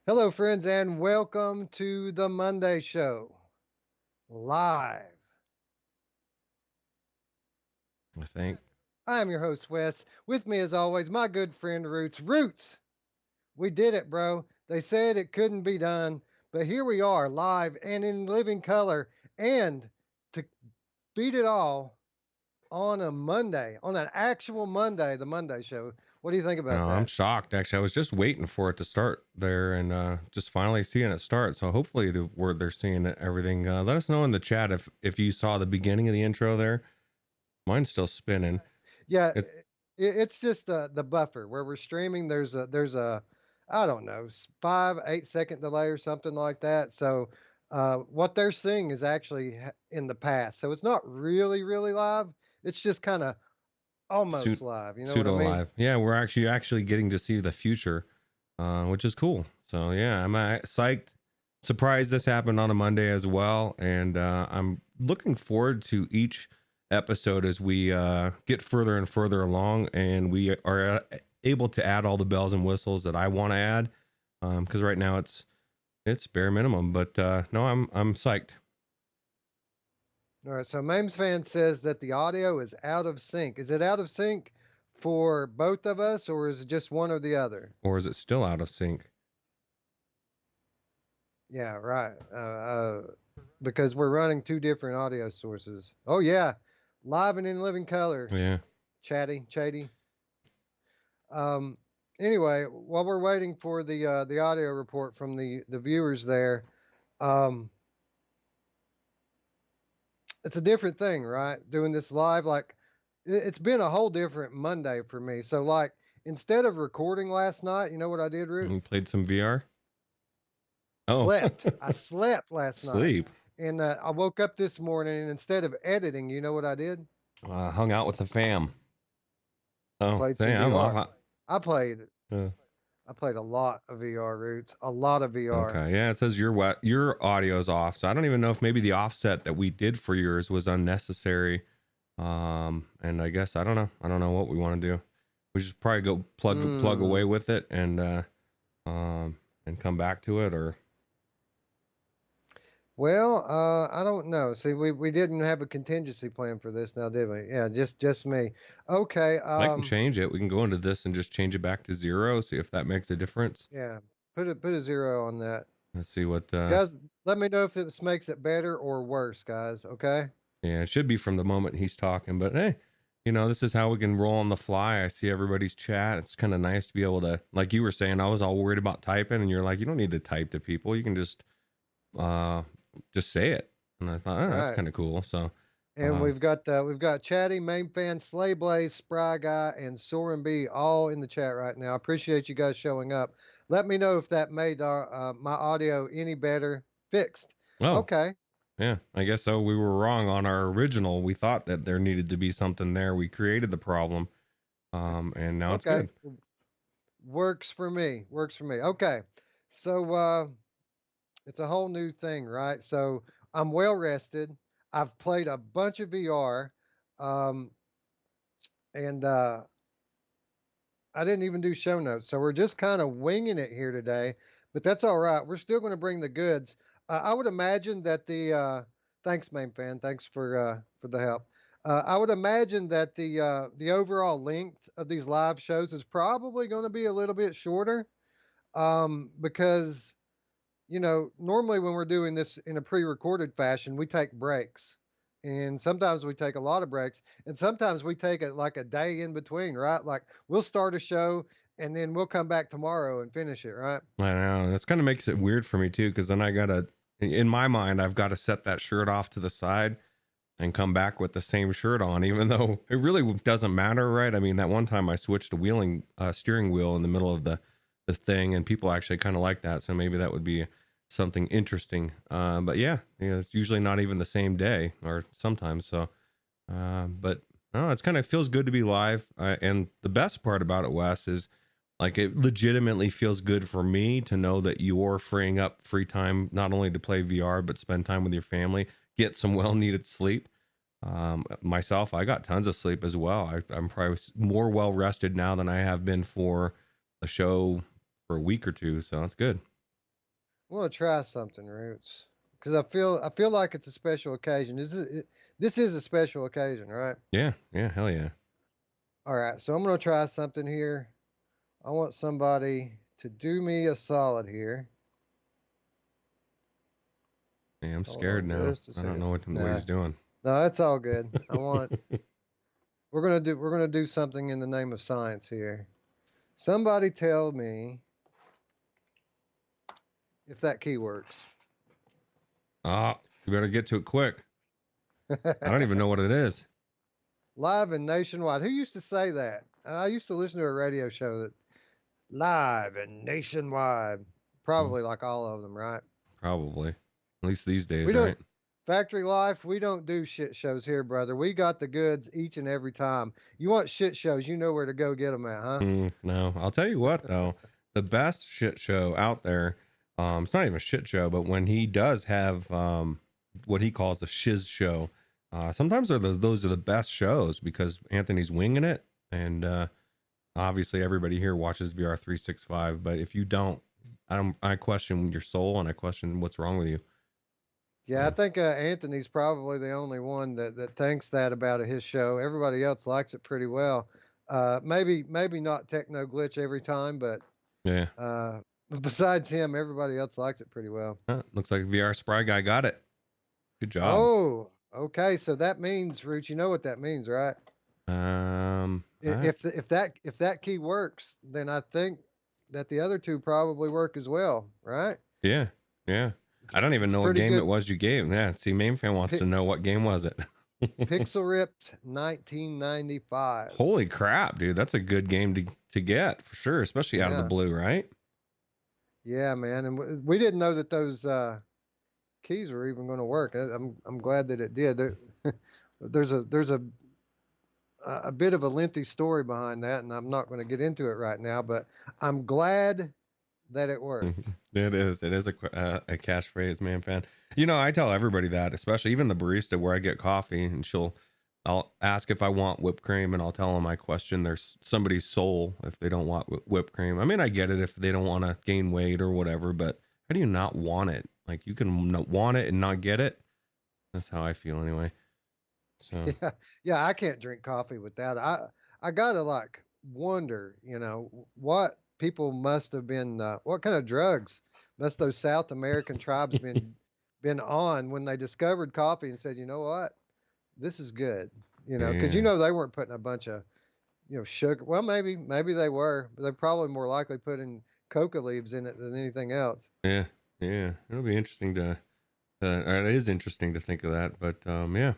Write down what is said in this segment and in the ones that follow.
Hello, friends, and welcome to the Monday Show live. I think. I am your host, Wes. With me, as always, my good friend Roots. Roots, we did it, bro. They said it couldn't be done, but here we are, live and in living color. And to beat it all, on a Monday, on an actual Monday, the Monday Show. What do you think about I'm that? shocked. Actually, I was just waiting for it to start there, and just finally seeing it start. So hopefully, they're seeing it, everything. Let us know in the chat if you saw the beginning of the intro there. Mine's still spinning. Yeah, It's it's just the buffer where we're streaming. There's a I don't know 5 8 second delay or something like that. So what they're seeing is actually in the past. So it's not really live. It's just kind of pseudo, almost live. You know what I pseudo mean? live. Yeah, we're actually getting to see the future, which is cool. So yeah, I'm psyched. Surprised this happened on a Monday as well, and I'm looking forward to each episode as we get further and further along, and we are able to add all the bells and whistles that I want to add. Because right now it's bare minimum, but no, I'm psyched. All right. So Mamefan says that the audio is out of sync. Is it out of sync for both of us, or is it just one or the other? Or is it still out of sync? Yeah, right. Because we're running two different audio sources. Oh yeah, live and in living color. Yeah. Chatty. Um, anyway, while we're waiting for the audio report from the viewers there, um, it's a different thing, right? Doing this live, like it's been a whole different Monday for me. So like instead of recording last night, you know what I did, We Roots? played some VR. Oh, Slept. I slept last night, sleep. and I woke up this morning, and instead of editing, you know what I did? Hung out with the fam. Oh, Played say some I'm VR. off. I played Uh, I played a lot of VR, Roots. A lot of VR. okay, yeah, it says your audio's off, so I don't even know if maybe the offset that we did for yours was unnecessary. And I guess I don't know what we want to do. We should probably go plug away Mm. with it um and come back to it, or Well, I don't know. See, we didn't have a contingency plan for this now, did we? Yeah, just me. Okay. I can change it. We can go into this and just change it back to zero. See if that makes a difference. Yeah. Put a zero on that. Let's see what. Guys, let me know if this makes it better or worse, guys. Okay? Yeah, it should be from the moment he's talking, but hey, this is how we can roll on the fly. I see everybody's chat. It's kind of nice to be able to, like you were saying, I was all worried about typing, and you're like, you don't need to type to people. You can uh, just say it. And I thought, oh, that's Right. kind of cool. So, And um, we've got Chatty, Main Fan, Slay Blaze, Spry Guy, and Soren B all in the chat right now. I appreciate you guys showing up. Let me know if that made my audio any better. Fixed. oh, Okay. yeah, I guess so. We were wrong on our original. We thought that there needed to be something there. We created the problem, and now it's Okay. good. Works for me. Works for me. Okay. So it's a whole new thing, right? So I'm well rested. I've played a bunch of VR, um, and I didn't even do show notes. So we're just kind of winging it here today, but that's all right. We're still going to bring the goods. I would imagine that thanks, main fan. Thanks for the help. I would imagine that the overall length of these live shows is probably going to be a little bit shorter, because normally when we're doing this in a pre-recorded fashion, we take breaks. And sometimes we take a lot of breaks, and sometimes we take it like a day in between, right? Like we'll start a show and then we'll come back tomorrow and finish it, right? I know that's kind of makes it weird for me too, because then I gotta, in my mind, I've got to set that shirt off to the side and come back with the same shirt on, even though it really doesn't matter, right? I mean, that one time I switched a steering wheel in the middle of the thing, and people actually kind of like that, so maybe that would be something interesting. But yeah, it's usually not even the same day, or sometimes. So, but no, it's kind of feels good to be live, and the best part about it, Wes, is like it legitimately feels good for me to know that you're freeing up free time not only to play VR but spend time with your family, get some well needed sleep. Myself, I got tons of sleep as well. I'm probably more well rested now than I have been for a show for a week or two, so that's good. I want to try something, Roots, because I feel like it's a special occasion. This is a special occasion, right? Yeah, yeah, hell yeah. All right, so I'm gonna try something here. I want somebody to do me a solid here. Yeah, I'm Hold scared on now. just a I don't second. know what Nah, he's doing. no, that's all good. I want we're gonna do something in the name of science here. Somebody tell me if that key works. Ah, you better get to it quick. I don't even know what it is. Live and nationwide. Who used to say that? I used to listen to a radio show that live and nationwide. Mm, Probably like all of them, right? probably. At least these We days, don't right? factory life. We don't do shit shows here, brother. We got the goods each and every time. You want shit shows? You know where to go get them at, huh? No, I'll tell you what though, the best shit show out there. It's not even a shit show, but when he does have what he calls the shiz show, sometimes those are the best shows because Anthony's winging it, and obviously everybody here watches VR 365. But if you don't, I question your soul and I question what's wrong with you. Yeah, I think Anthony's probably the only one that thinks that about his show. Everybody else likes it pretty well. Maybe not techno glitch every time, but Yeah, uh, besides him, everybody else likes it pretty well. looks like VR Spry guy got it. Good job. Oh, okay. So that means, Root, you know what that means, right? Um, I, If that key works, then I think that the other two probably work as well, right? yeah, yeah. I don't even It's know what pretty game it good. was you gave. Yeah, see, Mamefan wants to Pi- know what game was it. Pixel Ripped 1995. Holy crap, dude! That's a good game to get for sure, especially out of the Yeah, blue, right? yeah, man. And we didn't know that those keys were even going to work. I'm glad that it did. There's a bit of a lengthy story behind that, and I'm not going to get into it right now. But I'm glad that it worked. It is. It is a catchphrase, Mamefan. You know, I tell everybody that, especially even the barista where I get coffee, and I'll ask if I want whipped cream, and I'll tell them I question somebody's soul if they don't want whipped cream. I mean, I get it if they don't want to gain weight or whatever, but how do you not want it? Like you can want it and not get it. That's how I feel anyway. So Yeah, yeah, I can't drink coffee without it. I gotta like wonder, what people must have been, what kind of drugs must those South American tribes been on when they discovered coffee and said, you know what, this is good, because yeah, they weren't putting a bunch of sugar. Well, maybe they were, but they're probably more likely putting coca leaves in it than anything else. yeah, yeah. It'll be interesting to. It is interesting to think of that, but yeah.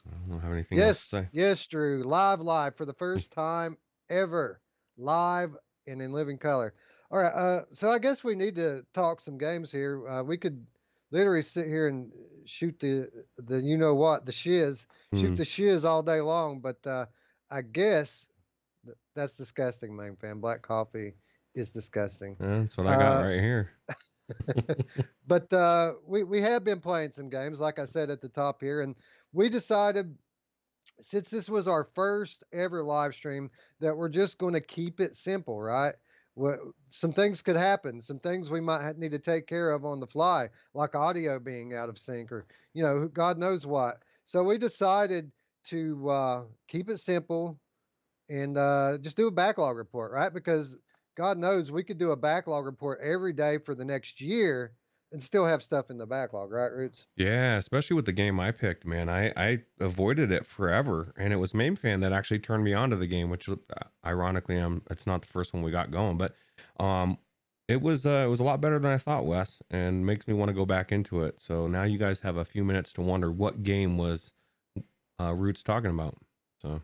I don't have anything else to Yes, say. yes, Drew. Live for the first time ever. Live and in living color. All right, so I guess we need to talk some games here. We could literally sit here and shoot the you know what, the shiz, shoot Hmm. the shiz all day long, but I guess that's disgusting, man, fan. Black coffee is disgusting. That's what I got Uh, right here. but we have been playing some games, like I said at the top here, and we decided since this was our first ever live stream that we're just going to keep it simple, right? Some things could happen, some things we might need to take care of on the fly, like audio being out of sync or, God knows what. So we decided to keep it simple and just do a backlog report, right? Because God knows we could do a backlog report every day for the next year and still have stuff in the backlog, right, Roots? Yeah, especially with the game I picked, man. I avoided it forever, and it was Mamefan that actually turned me on to the game, which ironically, it's not the first one we got going, but um, it was a lot better than I thought, Wes, and makes me want to go back into it. So now you guys have a few minutes to wonder what game was Roots talking about. So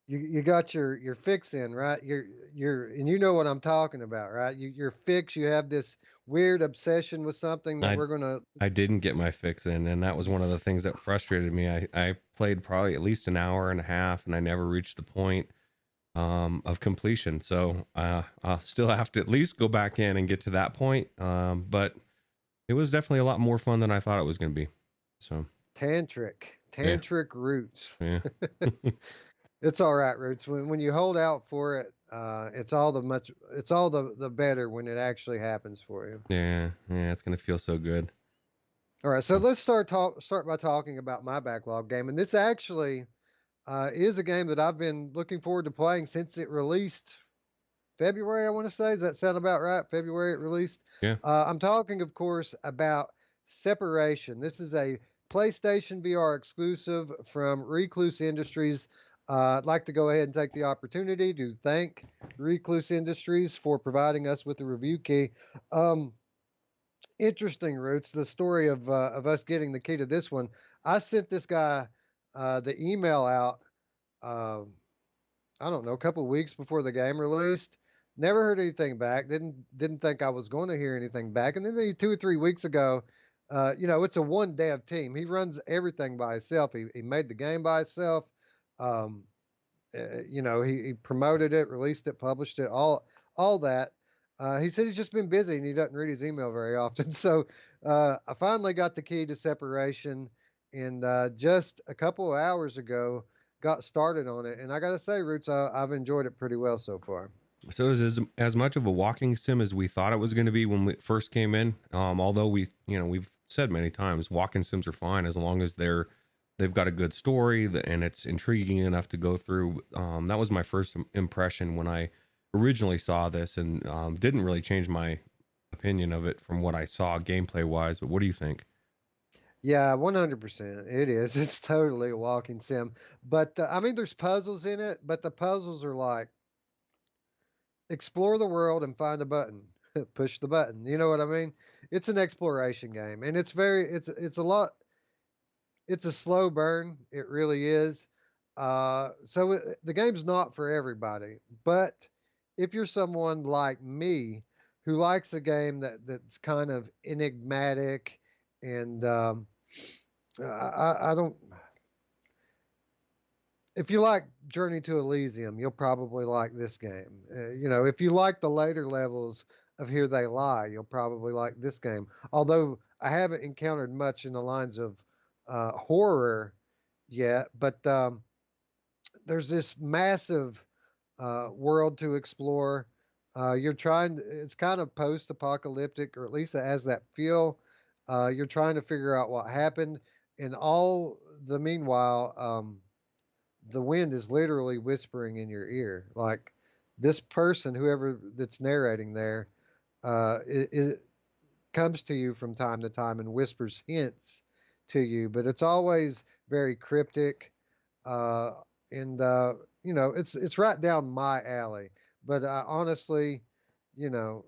You got your fix in, right? And you know what I'm talking about, right? Your fix, you have this weird obsession with something that I we're gonna. I didn't get my fix in, and that was one of the things that frustrated me. I played probably at least an hour and a half, and I never reached the point of completion. So I'll still have to at least go back in and get to that point. But it was definitely a lot more fun than I thought it was going to be. So Tantric yeah, roots. yeah, It's all right, roots. When you hold out for it, it's all the better when it actually happens for you. Yeah, yeah, it's gonna feel so good. All right, so Oh, let's start by talking about my backlog game, and this actually is a game that I've been looking forward to playing since it released February. I want to say, does that sound about right? February it released. yeah. I'm talking, of course, about Separation. This is a PlayStation VR exclusive from Recluse Industries. I'd like to go ahead and take the opportunity to thank Recluse Industries for providing us with the review key. Um, Interesting, Roots. The story of us getting the key to this one. I sent this guy the email out. Um, I don't know, a couple of weeks before the game released. Never heard anything back. Didn't think I was going to hear anything back. And then 2 or 3 weeks ago, it's a one dev team. He runs everything by himself. He made the game by himself. Um, he promoted it, released it, published it, all that. He said he's just been busy and he doesn't read his email very often. So I finally got the key to Separation, and just a couple of hours ago got started on it. And I got to say, Roots, I've enjoyed it pretty well so far. So is as much of a walking sim as we thought it was going to be when we first came in. Although we've said many times, walking sims are fine as long as they've got a good story and it's intriguing enough to go through. That was my first impression when I originally saw this, and didn't really change my opinion of it from what I saw gameplay wise. But what do you think? Yeah, 100%. It is. It's totally a walking sim. But I mean, there's puzzles in it, but the puzzles are like explore the world and find a button, push the button. You know what I mean? It's an exploration game, and it's a lot. It's a slow burn. It really is. The game's not for everybody, but if you're someone like me who likes a game that's kind of enigmatic and I don't. If you like Journey to Elysium, you'll probably like this game. If you like the later levels of Here They Lie, you'll probably like this game. Although I haven't encountered much in the lines of horror yet, but there's this massive world to explore. It's kind of post apocalyptic, or at least it has that feel. You're trying to figure out what happened. And all the meanwhile, the wind is literally whispering in your ear. Like this person, whoever that's narrating there, it comes to you from time to time and whispers hints to you, but it's always very cryptic. Uh, and it's right down my alley. But honestly, you know,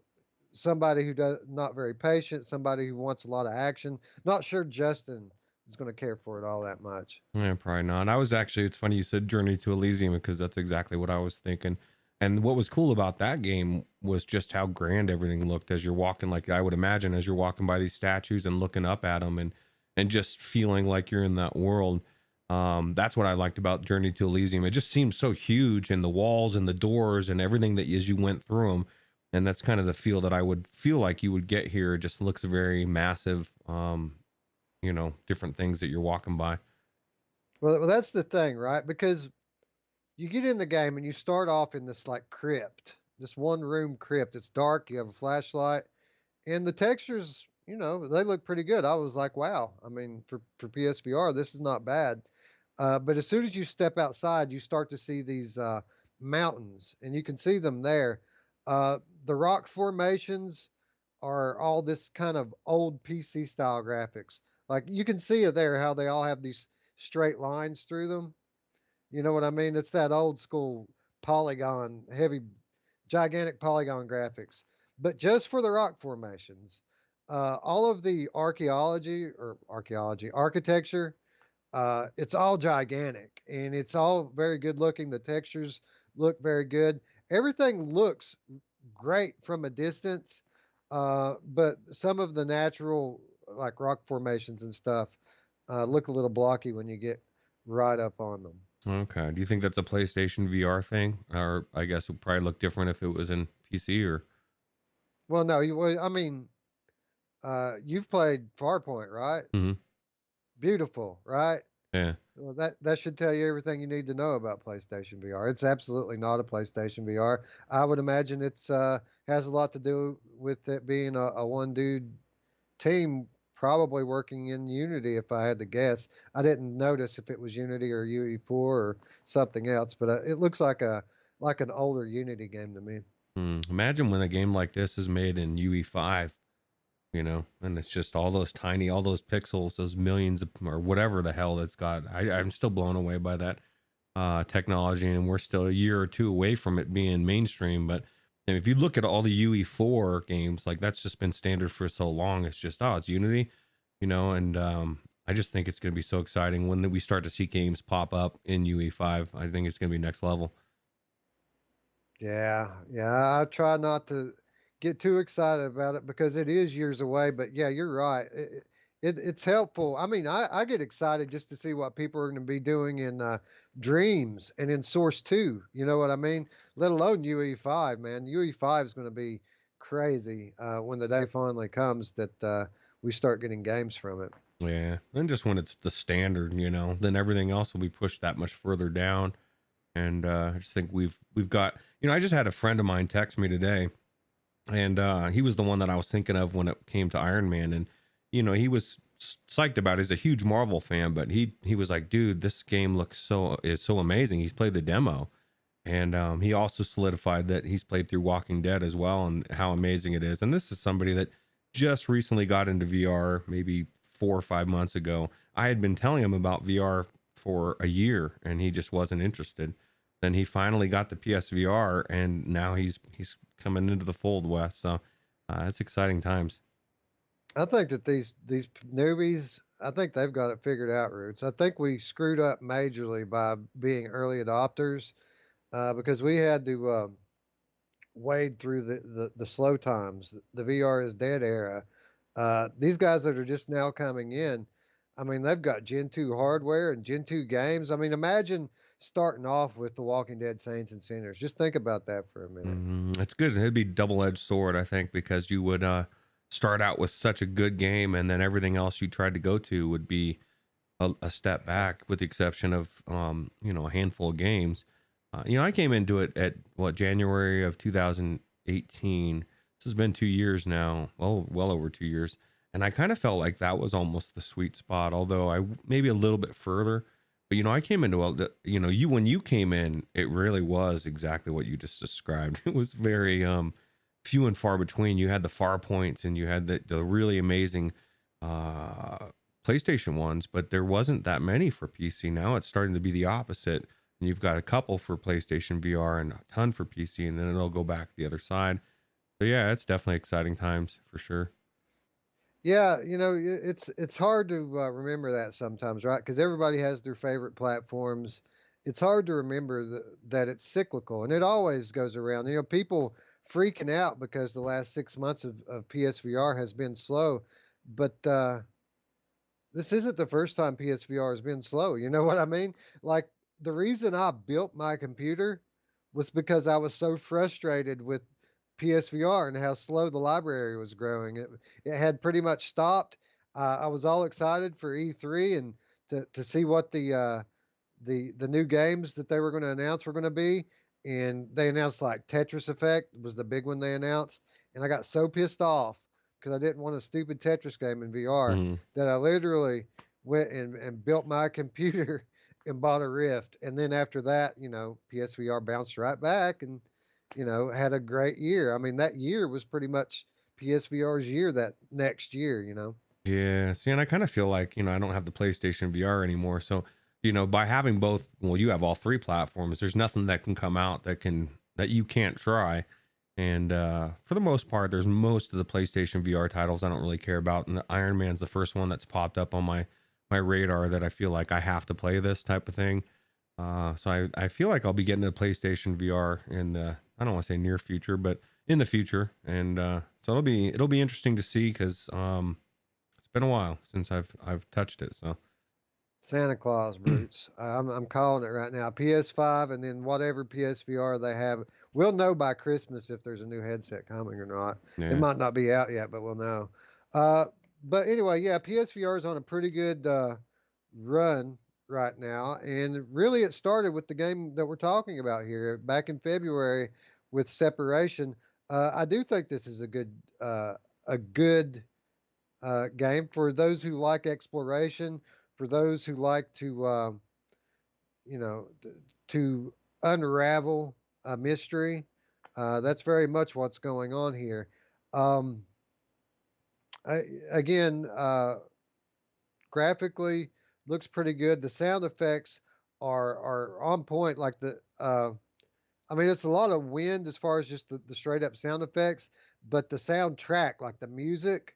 somebody who does not very patient, somebody who wants a lot of action. Not sure Justin is going to care for it all that much. Yeah, probably not. It's funny you said Journey to Elysium because that's exactly what I was thinking. And what was cool about that game was just how grand everything looked as you're walking. Like I would imagine as you're walking by these statues and looking up at them and just feeling like you're in that world. That's what I liked about Journey to Elysium. It just seemed so huge, and the walls and the doors and everything that as you went through them. And that's kind of the feel that I would feel like you would get here. It just looks very massive. Different things that you're walking by. Well, that's the thing, right? Because you get in the game and you start off in this like crypt, this one room crypt. It's dark. You have a flashlight, and the textures, they look pretty good. I was like, wow. I mean, for PSVR, this is not bad. But as soon as you step outside, you start to see these mountains, and you can see them there. The rock formations are all this kind of old PC style graphics. Like you can see it there, how they all have these straight lines through them. You know what I mean? It's that old school polygon, heavy, gigantic polygon graphics. But just for the rock formations, all of the architecture, it's all gigantic and it's all very good looking. The textures look very good. Everything looks great from a distance, but some of the natural, like rock formations and stuff, look a little blocky when you get right up on them. Okay. Do you think that's a PlayStation VR thing, or I guess it would probably look different if it was in PC or? Well, no, I mean, you've played Farpoint, right? Mhm. Beautiful, right? Yeah. Well, that should tell you everything you need to know about PlayStation VR. It's absolutely not a PlayStation VR. I would imagine it's has a lot to do with it being a one dude team, probably working in Unity. If I had to guess, I didn't notice if it was Unity or UE4 or something else, but it looks like an older Unity game to me. Imagine when a game like this is made in UE5, and it's just all those tiny, all those pixels, those millions of, or whatever the hell that's got. I'm still blown away by that technology, and we're still a year or two away from it being mainstream. But if you look at all the UE4 games, like that's just been standard for so long. It's just, it's Unity, and I just think it's going to be so exciting when we start to see games pop up in UE5. I think it's going to be next level. Yeah, yeah. I try not to get too excited about it because it is years away. But yeah, you're right. It's helpful. I mean, I get excited just to see what people are going to be doing in Dreams and in Source 2. You know what I mean? Let alone UE5, man. UE5 is going to be crazy when the day finally comes that we start getting games from it. Yeah, and just when it's the standard, then everything else will be pushed that much further down. And I just think we've got, I just had a friend of mine text me today, and he was the one that I was thinking of when it came to Iron Man. And he was psyched about it. He's a huge Marvel fan, but he was like, dude, this game is so amazing. He's played the demo, and he also solidified that he's played through Walking Dead as well, and how amazing it is. And this is somebody that just recently got into VR, maybe 4 or 5 months ago. I had been telling him about VR for a year, and he just wasn't interested. Then he finally got the PSVR, and now he's coming into the fold, Wes. So it's exciting times. I think that these newbies, I think they've got it figured out, Roots. I think we screwed up majorly by being early adopters because we had to wade through the slow times, the VR is dead era. These guys that are just now coming in, I mean, they've got Gen 2 hardware and Gen 2 games. I mean, imagine starting off with The Walking Dead Saints and Sinners. Just think about that for a minute. It's good. It'd be double-edged sword, I think, because you would start out with such a good game, and then everything else you tried to go to would be a step back, with the exception of a handful of games. I came into it at January of 2018. This has been 2 years now, well over 2 years, and I kind of felt like that was almost the sweet spot. Although I maybe a little bit further, but I came into you when you came in, it really was exactly what you just described. It was very few and far between. You had the far points, and you had the really amazing PlayStation ones, but there wasn't that many for PC. Now it's starting to be the opposite. And you've got a couple for PlayStation VR and a ton for PC, and then it'll go back the other side. So yeah, it's definitely exciting times for sure. Yeah, it's hard to remember that sometimes, right? Because everybody has their favorite platforms. It's hard to remember that it's cyclical, and it always goes around. People freaking out because the last 6 months of PSVR has been slow, but this isn't the first time PSVR has been slow. You know what I mean? Like the reason I built my computer was because I was so frustrated with PSVR and how slow the library was growing. It had pretty much stopped. I was all excited for E3 and to see what the new games that they were going to announce were going to be. And they announced like Tetris Effect was the big one they announced, and I got so pissed off because I didn't want a stupid Tetris game in VR Mm-hmm. that I literally went and built my computer and bought a Rift. And then after that, PSVR bounced right back and had a great year. I mean, that year was pretty much PSVR's year that next year. Yeah, see, and I kind of feel like, I don't have the PlayStation VR anymore. So, by having both, well, you have all three platforms, there's nothing that can come out that you can't try. And for the most part, there's most of the PlayStation VR titles I don't really care about. And Iron Man's the first one that's popped up on my radar that I feel like I have to play this type of thing. So I feel like I'll be getting a PlayStation VR in the, I don't want to say near future, but in the future. And so it'll be interesting to see because it's been a while since I've touched it. So Santa Claus Brutes. I'm calling it right now. PS5 and then whatever PSVR they have. We'll know by Christmas if there's a new headset coming or not. It yeah. might not be out yet, but we'll know. But anyway, yeah, PSVR is on a pretty good run right now, and really it started with the game that we're talking about here back in February with Separation. I do think this is a good game for those who like exploration, for those who like to you know to unravel a mystery. That's very much what's going on here. Um, I, again, graphically looks pretty good. The sound effects are on point. Like I mean, it's a lot of wind as far as just the straight up sound effects, but the soundtrack, like the music,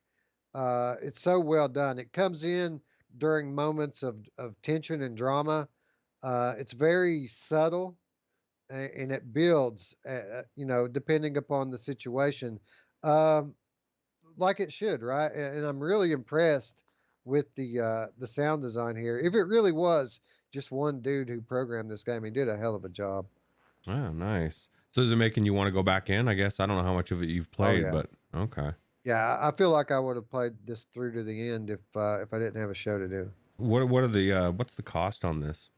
it's so well done. It comes in during moments of tension and drama. It's very subtle, and it builds, depending upon the situation. Um, like it should, right? And I'm really impressed with the sound design here. If it really was just one dude who programmed this game, he did a hell of a job. Oh, nice. So is it making you want to go back in? I guess I don't know how much of it you've Oh played, yeah, but okay. yeah. I feel like I would have played this through to the end if I didn't have a show to do. What are the what's the cost on this?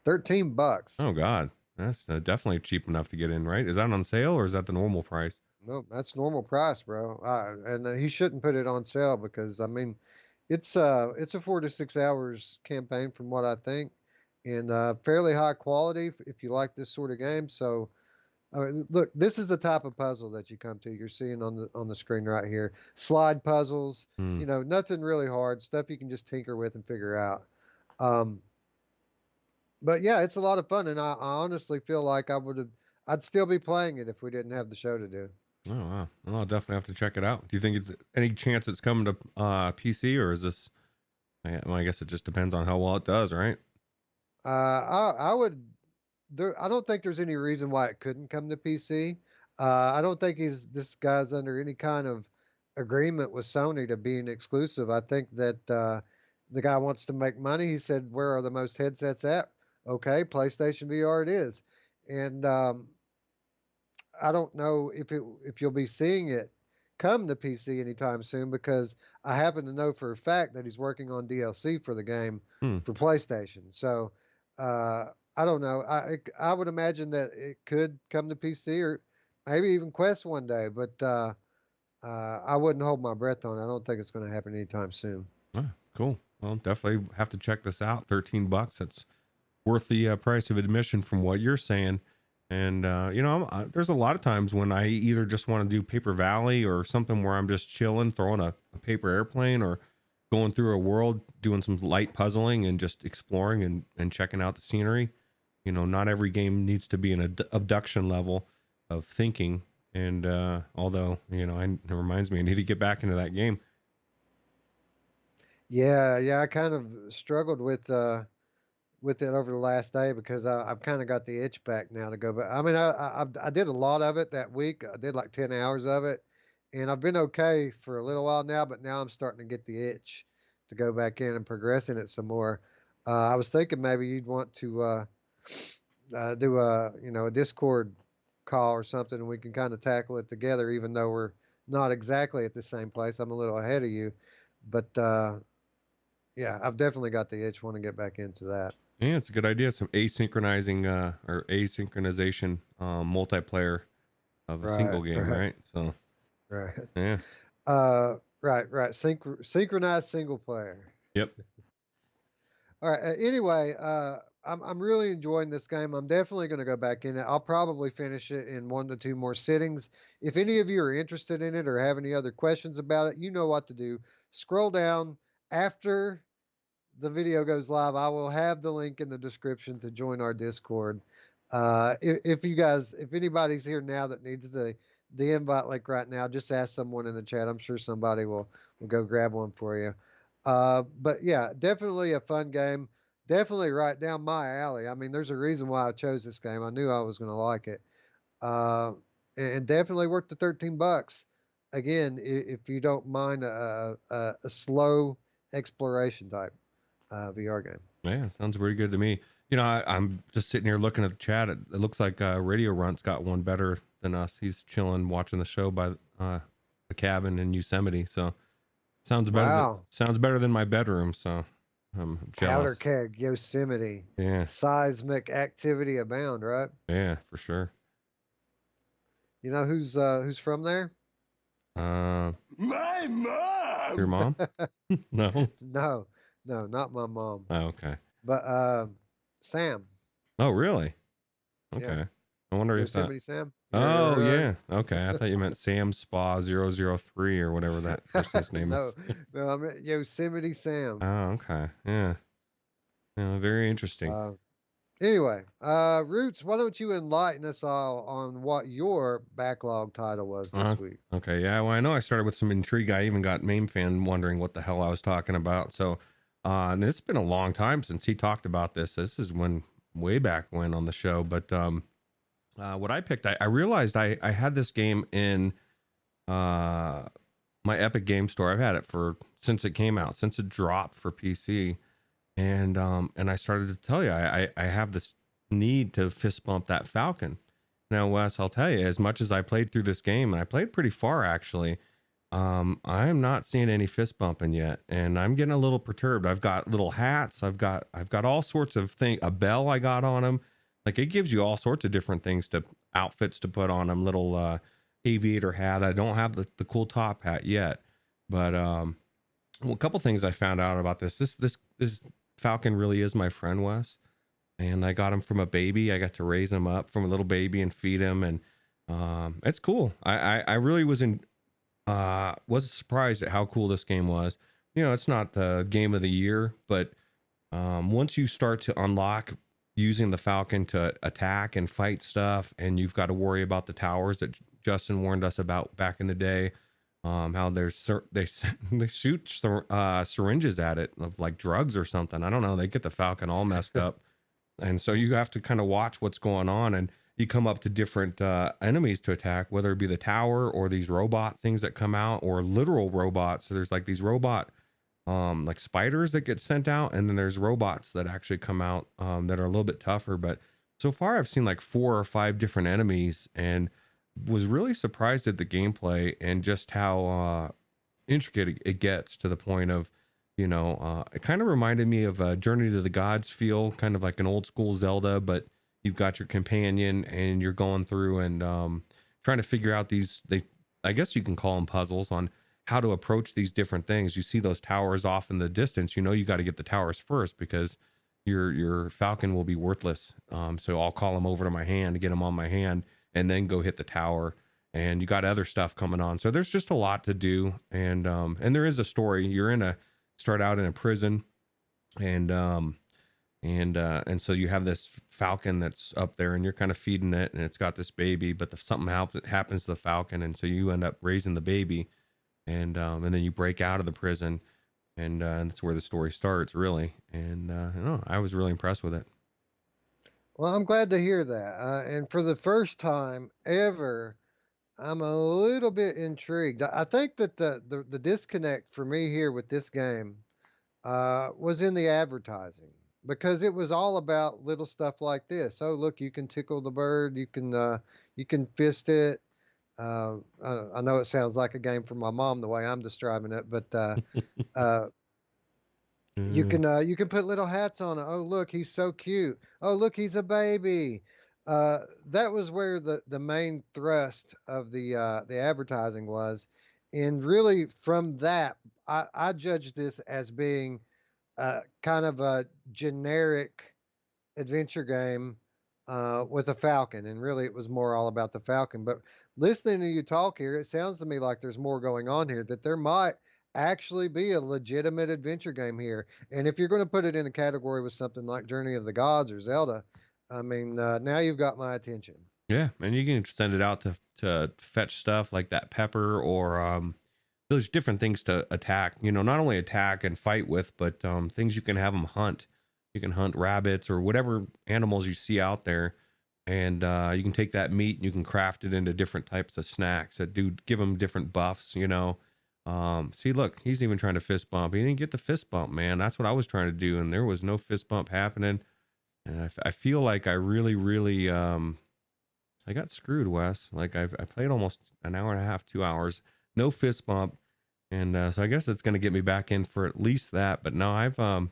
$13. Oh God, that's definitely cheap enough to get in, right? Is that on sale or is that the normal price? No, that's normal price, bro. And he shouldn't put it on sale because I mean, it's a 4 to 6 hours campaign from what I think, and fairly high quality if you like this sort of game. So, I mean, look, this is the type of puzzle that you come to. You're seeing on the screen right here. Slide puzzles. Hmm. Nothing really hard stuff you can just tinker with and figure out. Um, but yeah, it's a lot of fun, and I honestly feel like I'd still be playing it if we didn't have the show to do. Oh wow. Well, I'll definitely have to check it out. Do you think it's any chance it's coming to PC or is this? Well, I guess it just depends on how well it does, right? I would. I don't think there's any reason why it couldn't come to PC. I don't think this guy's under any kind of agreement with Sony to be an exclusive. I think that the guy wants to make money. He said, "Where are the most headsets at?" Okay, PlayStation VR it is, and I don't know if you'll be seeing it come to PC anytime soon because I happen to know for a fact that he's working on DLC for the game Hmm. for PlayStation. So I don't know. I would imagine that it could come to PC or maybe even Quest one day, but I wouldn't hold my breath on it. I don't think it's going to happen anytime soon. Ah, cool. Well, definitely have to check this out. $13. It's worth the price of admission from what you're saying. And there's a lot of times when I either just want to do Paper Valley or something where I'm just chilling, throwing a paper airplane or going through a world, doing some light puzzling and just exploring and checking out the scenery. Not every game needs to be an abduction level of thinking. And although, it reminds me, I need to get back into that game. Yeah, yeah. I kind of struggled with it over the last day because I've kind of got the itch back now to go back. I mean, I did a lot of it that week. I did like 10 hours of it, and I've been okay for a little while now. But now I'm starting to get the itch to go back in and progress in it some more. I was thinking maybe you'd want to do a Discord call or something, and we can kind of tackle it together, even though we're not exactly at the same place. I'm a little ahead of you, but yeah, I've definitely got the itch. Want to get back into that. Yeah, it's a good idea. Some asynchronizing or asynchronization multiplayer of a Right, single game, right, right? So right. yeah. Right. Synchronized single player. Yep. All right. Anyway, I'm really enjoying this game. I'm definitely going to go back in it. I'll probably finish it in 1 to 2 more sittings. If any of you are interested in it or have any other questions about it, you know what to do. Scroll down after the video goes live. I will have the link in the description to join our Discord. If anybody's here now that needs the invite link right now, just ask someone in the chat. I'm sure somebody will go grab one for you. But yeah, definitely a fun game. Definitely right down my alley. I mean, there's a reason why I chose this game. I knew I was going to like it. Uh, and definitely worth the $13. Again, if you don't mind a slow exploration type VR game. Yeah, sounds pretty good to me. I'm just sitting here looking at the chat. It looks like Radio Runt's got one better than us. He's chilling, watching the show by the cabin in Yosemite. So sounds better. Wow. Sounds better than my bedroom. So I'm Powder jealous. keg, Yosemite, Yeah, seismic activity abound, right? yeah, for sure. You know who's from there? Uh, My your mom! mom? No. No, no, not my mom, Oh, okay. but Sam. Oh, really? Yeah, Okay. I wonder if that. Yosemite Sam. Oh, Yeah, yeah. Okay. I thought you meant Sam Spa 003 or whatever that person's name no, is. no, I'm at Yosemite Sam. Oh, okay. Yeah. Yeah. Very interesting. Uh, anyway, Roots, why don't you enlighten us all on what your backlog title was Uh, this week? okay. Yeah. Well, I know I started with some intrigue. I even got Mamefan wondering what the hell I was talking about. So, and it's been a long time since he talked about this. This is when way back when on the show. But what I picked, I realized I had this game in uh, my Epic Game Store. I've had it for since it came out, since it dropped for PC, and I started to tell you I have this need to fist bump that Falcon. Now, Wes, I'll tell you, as much as I played through this game, and I played pretty far actually, I'm not seeing any fist bumping yet, and I'm getting a little perturbed. I've got little hats, I've got all sorts of things, a bell I got on them. Like it gives you all sorts of different things to outfits to put on them. Little aviator hat. I don't have the cool top hat yet, but well, a couple things I found out about this Falcon really is my friend Wes, and I got him from a baby. I got to raise him up from a little baby and feed him, and it's cool. I really was surprised at how cool this game was. You know, it's not the game of the year, but once you start to unlock using the Falcon to attack and fight stuff, and you've got to worry about the towers that Justin warned us about back in the day, how they shoot syringes at it of like drugs or something. I don't know. They get the Falcon all messed up, and so you have to kind of watch what's going on, and you come up to different enemies to attack, whether it be the tower or these robot things that come out, or literal robots. So there's like these robot like spiders that get sent out, and then there's robots that actually come out that are a little bit tougher. But so far I've seen like 4 or 5 different enemies, and was really surprised at the gameplay and just how intricate it gets, to the point of, you know, it kind of reminded me of a Journey to the Gods feel, kind of like an old school Zelda, but you've got your companion and you're going through and trying to figure out these, I guess you can call them puzzles, on how to approach these different things. You see those towers off in the distance, you know, you got to get the towers first, because your Falcon will be worthless. So I'll call them over to my hand to get them on my hand, and then go hit the tower. And you got other stuff coming on. So there's just a lot to do. And there is a story. Start out in a prison, and so you have this Falcon that's up there, and you're kind of feeding it, and it's got this baby, but something happens to the Falcon, and so you end up raising the baby, and then you break out of the prison, and that's where the story starts, really. And I was really impressed with it. Well, I'm glad to hear that. And for the first time ever, I'm a little bit intrigued. I think that the disconnect for me here with this game was in the advertising, because it was all about little stuff like this. Oh, look, you can tickle the bird, you can fist it. I know it sounds like a game for my mom the way I'm describing it, but uh, you can put little hats on it. Oh, look, he's so cute. Oh, look, he's a baby. That was where the main thrust of the advertising was, and really from that, I judge this as being kind of a generic adventure game with a Falcon, and really it was more all about the Falcon. But listening to you talk here, it sounds to me like there's more going on here. That there might actually be a legitimate adventure game here. And if you're going to put it in a category with something like Journey of the Gods or Zelda, I mean, now you've got my attention. Yeah, and you can send it out to fetch stuff like that pepper, or those different things to attack. You know, not only attack and fight with, but things you can have them hunt. You can hunt rabbits or whatever animals you see out there, and you can take that meat and you can craft it into different types of snacks that do give them different buffs. You know, see, look, he's even trying to fist bump. He didn't get the fist bump, man. That's what I was trying to do, and there was no fist bump happening. And I feel like I really, really I got screwed, Wes. Like I played almost an hour and a half, 2 hours, no fist bump, and so I guess it's going to get me back in for at least that. But no,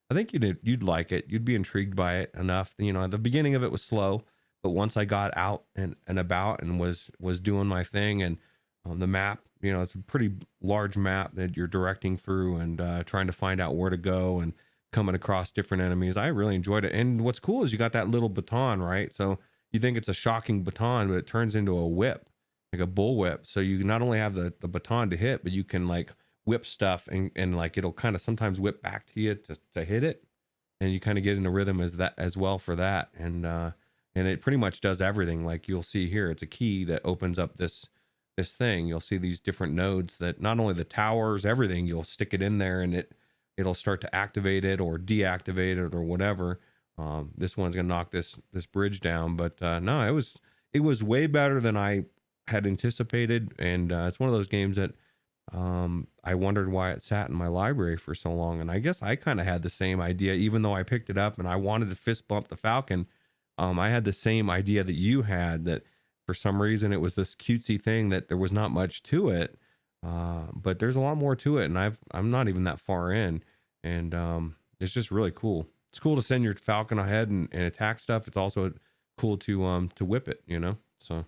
I think you'd like it. You'd be intrigued by it enough. You know, the beginning of it was slow, but once I got out and about and was doing my thing, and the map, you know, it's a pretty large map that you're directing through, and trying to find out where to go and coming across different enemies. I really enjoyed it. And what's cool is you got that little baton, right? So you think it's a shocking baton, but it turns into a whip, like a bull whip. So you not only have the baton to hit, but you can like whip stuff, and like it'll kind of sometimes whip back to you to hit it, and you kind of get in a rhythm as that as well for that. And it pretty much does everything. Like you'll see here, it's a key that opens up this thing. You'll see these different nodes that not only the towers, everything, you'll stick it in there and it'll start to activate it or deactivate it or whatever. This one's gonna knock this bridge down, but no, it was way better than I had anticipated. And it's one of those games that I wondered why it sat in my library for so long. And I guess I kind of had the same idea, even though I picked it up and I wanted to fist bump the Falcon. I had the same idea that you had, that for some reason it was this cutesy thing that there was not much to it. But there's a lot more to it, and I'm not even that far in. And it's just really cool. It's cool to send your Falcon ahead and attack stuff. It's also cool to whip it, you know? So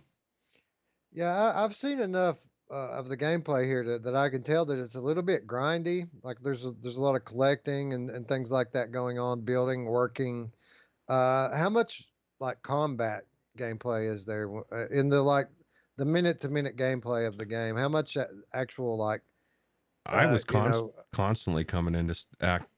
Yeah, I've seen enough of the gameplay here that I can tell that it's a little bit grindy. Like there's a lot of collecting and things like that going on, building, working. How much like combat gameplay is there in the like the minute to minute gameplay of the game? How much actual like I was you know? constantly coming into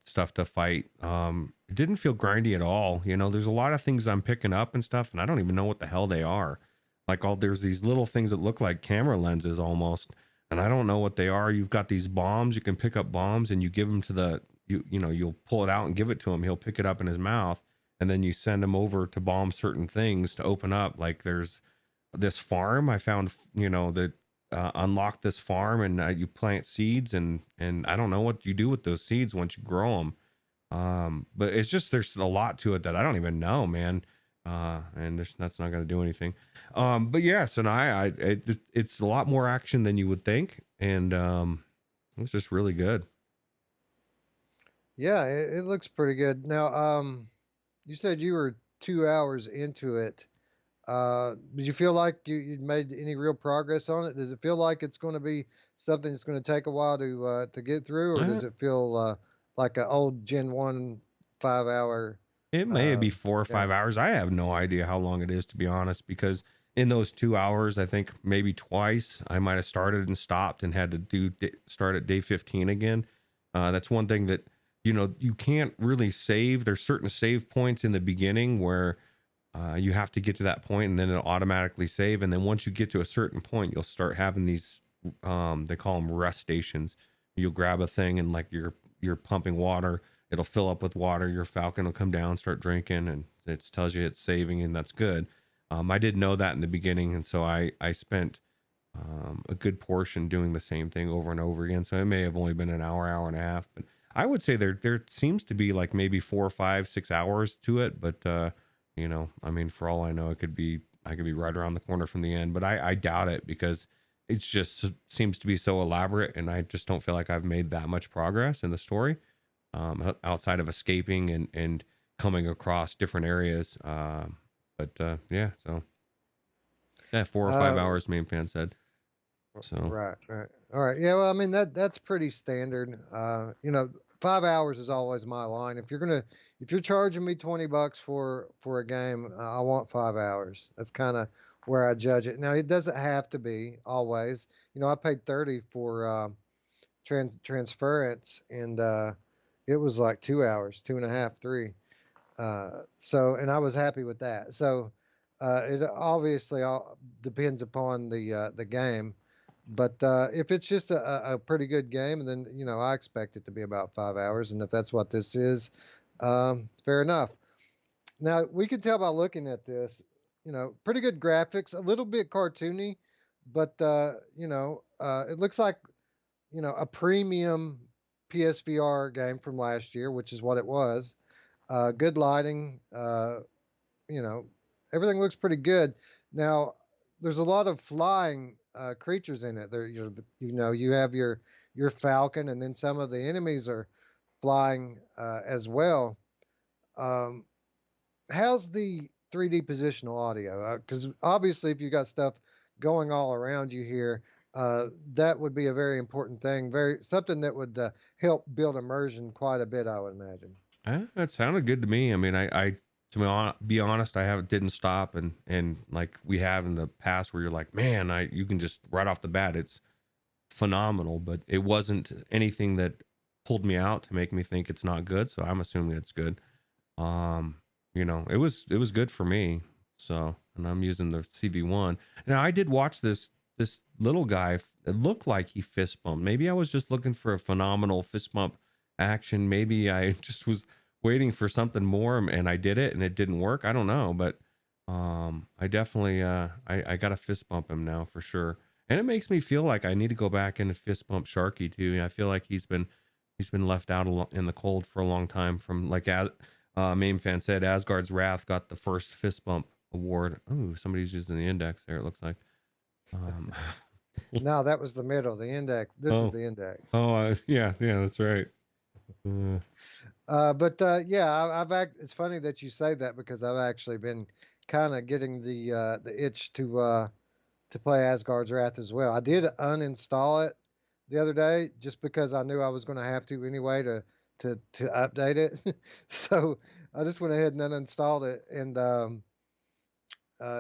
stuff to fight. It didn't feel grindy at all. You know, there's a lot of things I'm picking up and stuff, and I don't even know what the hell they are. Like there's these little things that look like camera lenses almost, and I don't know what they are. You've got these bombs. You can pick up bombs, and you give them to you know, you'll pull it out and give it to him. He'll pick it up in his mouth, and then you send him over to bomb certain things to open up. Like there's this farm I found, you know, that unlock this farm, and you plant seeds, and I don't know what you do with those seeds once you grow them. But it's just there's a lot to it that I don't even know, man. And that's not going to do anything. But yes, and it's a lot more action than you would think, and it's just really good. Yeah, it looks pretty good. Now, you said you were 2 hours into it. Did you feel like you made any real progress on it? Does it feel like it's going to be something that's going to take a while to get through, or Uh, does it feel like an old Gen 1 5 hour it may uh, be 4 or 5 hours. I have no idea how long it is, to be honest, because in those 2 hours, I think maybe twice I might have started and stopped and had to start at day 15 again. That's one thing that, you know, you can't really save. There's certain save points in the beginning where you have to get to that point and then it'll automatically save. And then once you get to a certain point, you'll start having these, they call them rest stations. You'll grab a thing and like you're pumping water, it'll fill up with water. Your Falcon will come down, start drinking, and it tells you it's saving, and that's good. I didn't know that in the beginning, and so I spent a good portion doing the same thing over and over again. So it may have only been an hour, hour and a half, but I would say there seems to be like maybe 4 or 5, 6 hours to it. But you know, I mean, for all I know, I could be right around the corner from the end, but I doubt it, because it's just seems to be so elaborate, and I just don't feel like I've made that much progress in the story, outside of escaping and coming across different areas. But yeah, so yeah, 4 or 5 hours, Mamefan said. So right, right. All right. Yeah, well, I mean that's pretty standard. 5 hours is always my line. If you're charging me $20 for a game, I want 5 hours. That's kind of where I judge it. Now it doesn't have to be always. I paid 30 for transference, and it was like 2 hours, two and a half, three. And I was happy with that. So it obviously all depends upon the game. But if it's just a pretty good game, then I expect it to be about 5 hours, and if that's what this is, fair enough. Now we can tell by looking at this, pretty good graphics, a little bit cartoony, but it looks like a premium PSVR game from last year, which is what it was. Good lighting, you know, everything looks pretty good. Now, there's a lot of flying creatures in it. There, you have your Falcon, and then some of the enemies are flying as well. Um, how's the 3D positional audio? Because obviously, if you got stuff going all around you here, that would be a very important thing. Very something that would help build immersion quite a bit, I would imagine. That sounded good to me. I mean, I to be honest, I have didn't stop and like we have in the past where you're like, man, you can just right off the bat, it's phenomenal, but it wasn't anything that pulled me out to make me think it's not good. So I'm assuming it's good. Um, it was good for me. So, and I'm using the CV1. Now I did watch this little guy. It looked like he fist bumped. Maybe I was just looking for a phenomenal fist bump action. Maybe I just was waiting for something more and I did it and it didn't work. I don't know, but I definitely I got to fist bump him now for sure. And it makes me feel like I need to go back and fist bump Sharky too. I feel like he's been left out in the cold for a long time. From like Mamefan said, Asgard's Wrath got the first fist bump award. Oh, somebody's using the index there. It looks like. Um, No, that was the middle, the index. This is oh, the index. yeah, that's right. But yeah, it's funny that you say that because I've actually been kind of getting the itch to play Asgard's Wrath as well. I did uninstall it the other day just because I knew I was going to have to anyway to update it. So I just went ahead and uninstalled it, and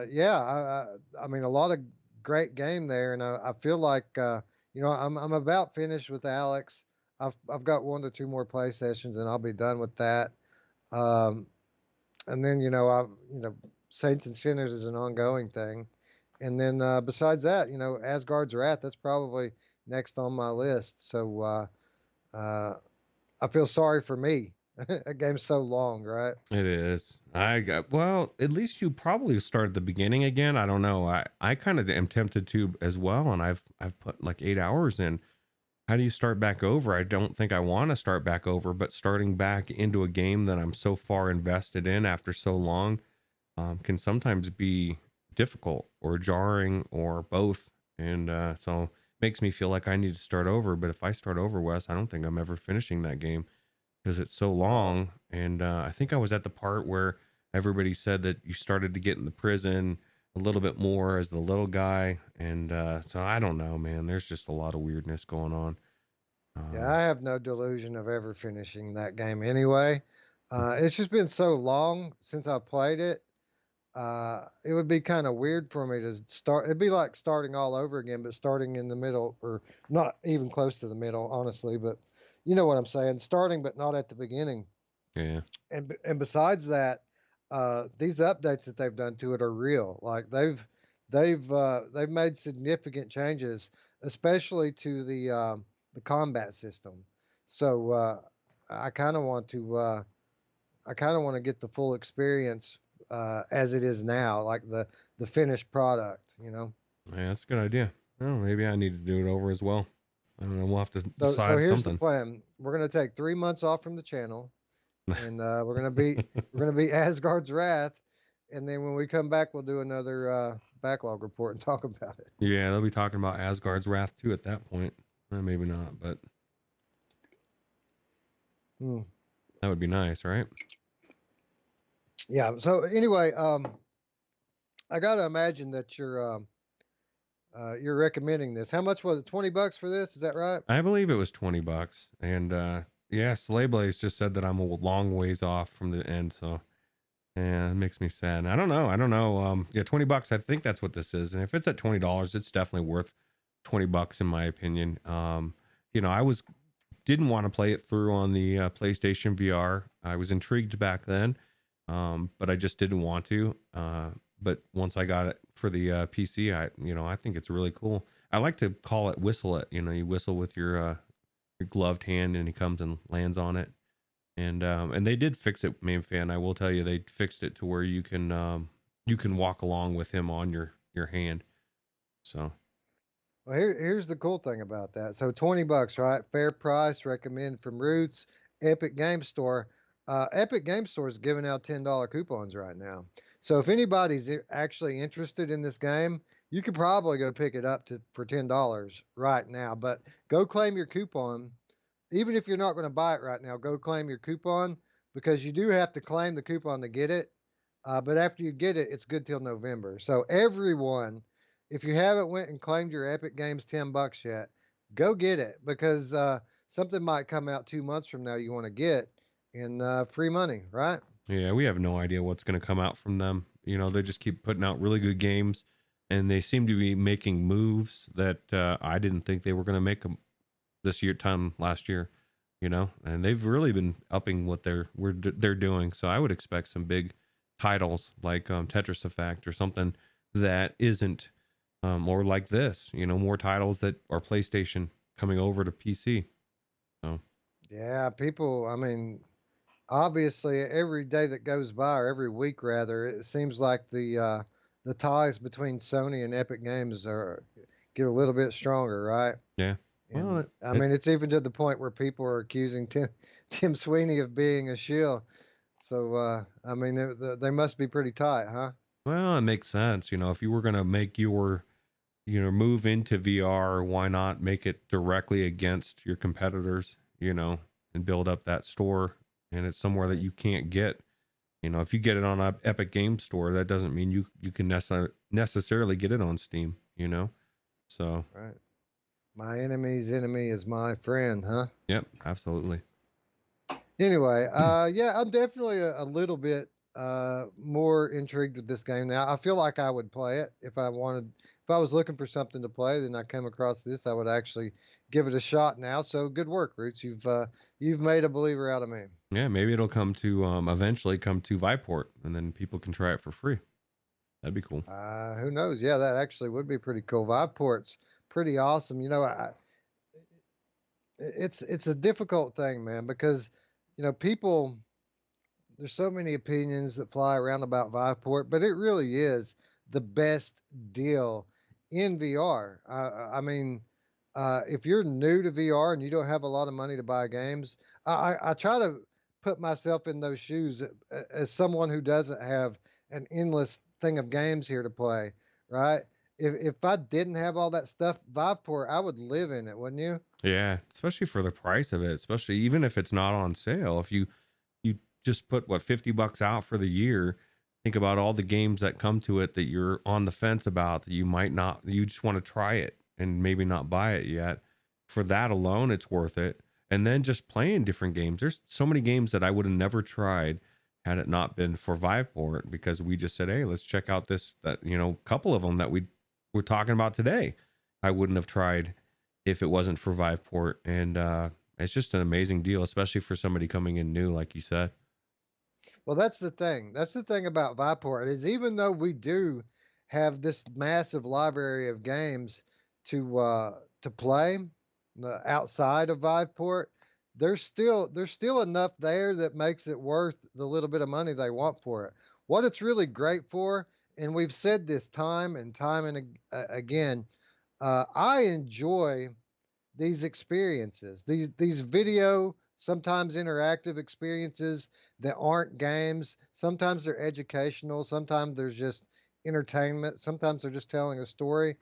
yeah, I mean a lot of great game there, and I feel like I'm about finished with Alex. I've got 1 to 2 more play sessions, and I'll be done with that. Um, and then Saints and Sinners is an ongoing thing, and then besides that, Asgard's Wrath, that's probably next on my list. So I feel sorry for me. A game's so long, right? It is. Well, at least you probably start at the beginning again. I don't know. I kind of am tempted to as well, and I've put like 8 hours in. How do you start back over? I don't think I want to start back over, but starting back into a game that I'm so far invested in after so long can sometimes be difficult or jarring or both. And so makes me feel like I need to start over. But if I start over, Wes, I don't think I'm ever finishing that game because it's so Oh, long. And I think I was at the part where everybody said that you started to get in the prison a little bit more as the little guy. And so I don't know, man. There's just a lot of weirdness going on. yeah, I have no delusion of ever finishing that game anyway. It's just been so long since I played it. It would be kind of weird for me to start. It'd be like starting all over again, but starting in the middle, or not even close to the middle, honestly. But you know what I'm saying? Starting, but not at the beginning. Yeah. And besides that, these updates that they've done to it are real. Like they've made significant changes, especially to the combat system. So I kind of want to get the full experience as it is now, like the finished product. Yeah, that's a good idea. Oh, maybe I need to do it over as well. I don't know. We'll have to So decide here's the something. plan. We're gonna take 3 months off from the channel, and we're gonna be Asgard's Wrath, and then when we come back, we'll do another backlog report and talk about it. Yeah, they'll be talking about Asgard's Wrath too at that point. Maybe not, but Hmm. that would be nice, right? Yeah. So anyway, I gotta imagine that you're recommending this. How much was it? $20 for this? Is that right? I believe it was $20, and yeah, Slayblaze just said that I'm a long ways off from the end, so yeah, it makes me sad. I don't know. I don't know. Yeah, $20. I think that's what this is, and if it's at $20, it's definitely worth $20 in my opinion. I didn't want to play it through on the PlayStation VR. I was intrigued back then, but I just didn't want to. But once I got it for the PC, I think it's really cool. I like to call it whistle it. You whistle with your gloved hand, and he comes and lands on it. And they did fix it, Mainfan. I will tell you, they fixed it to where you can walk along with him on your hand. So Well, here's the cool thing about that. So $20, right? Fair price, recommended from Roots, Epic Game Store. Epic Game Store is giving out $10 coupons right now. So if anybody's actually interested in this game, you could probably go pick it up for $10 right now. But go claim your coupon even if you're not going to buy it right now, go claim your coupon because you do have to claim the coupon to get it. But after you get it, it's good till November. So everyone, if you haven't went and claimed your Epic Games $10 yet, go get it because something might come out 2 months from now you want to get in free money, right? Yeah, we have no idea what's going to come out from them. They just keep putting out really good games, and they seem to be making moves that I didn't think they were going to make them this year time last year. And they've really been upping what they're doing. So I would expect some big titles like Tetris Effect or something that isn't, or like this. More titles that are PlayStation coming over to PC. So Yeah, people, I mean, obviously every day that goes by or every week rather, it seems like the ties between Sony and Epic Games are get a little bit stronger, right? yeah, well, And I mean, it's even to the point where people are accusing Tim Sweeney of being a shill. So I mean, they must be pretty tight, huh? well, it makes sense. If you were gonna make your move into VR, why not make it directly against your competitors? And build up that store, and it's somewhere that Right, you can't get. If you get it on a Epic Game Store, that doesn't mean you can necessarily get it on Steam. So right. My enemy's enemy is my friend, huh? yep, absolutely. Anyway, yeah, I'm definitely a little bit more intrigued with this game now. I feel like I would play it if I wanted. If I was looking for something to play, then I came across this, I would actually give it a shot now. So good work, Roots. You've made a believer out of me. Yeah, maybe it'll come to eventually come to Viport, and then people can try it for free. That'd be cool. Who knows? Yeah, that actually would be pretty cool. Viveport's pretty awesome. It's a difficult thing, man, because people there's so many opinions that fly around about Viveport, but it really is the best deal in VR. I mean, if you're new to VR and you don't have a lot of money to buy games, I try to put myself in those shoes as someone who doesn't have an endless thing of games here to play, right? If I didn't have all that stuff, Viveport, I would live in it, wouldn't you? Yeah, especially for the price of it, especially even if it's not on sale. If you just put what $50 out for the year, think about all the games that come to it that you're on the fence about that you might not you just want to try it and maybe not buy it yet. For that alone, it's worth it. And then just playing different games. There's so many games that I would have never tried had it not been for Viveport because we just said, "Hey, let's check out this that, couple of them that we were talking about today." I wouldn't have tried if it wasn't for Viveport. And it's just an amazing deal, especially for somebody coming in new, like you said. Well, that's the thing. That's the thing about Viport is even though we do have this massive library of games to play outside of Viveport, there's still enough there that makes it worth the little bit of money they want for it. What it's really great for, and we've said this time and again, I enjoy these experiences, these video, sometimes interactive experiences that aren't games. Sometimes they're educational, sometimes there's just entertainment, sometimes they're just telling a story.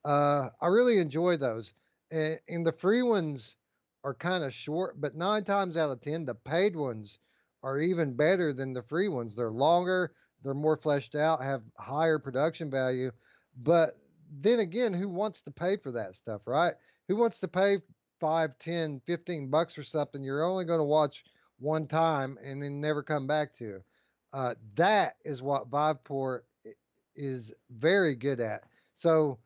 I really enjoy those. And the free ones are kind of short, but 9 times out of 10, the paid ones are even better than the free ones. They're longer, they're more fleshed out, have higher production value. But then again, who wants to pay for that stuff, right? Who wants to pay 5, 10, 15 bucks for something you're only going to watch one time and then never come back to? That is what Viveport is very good at. So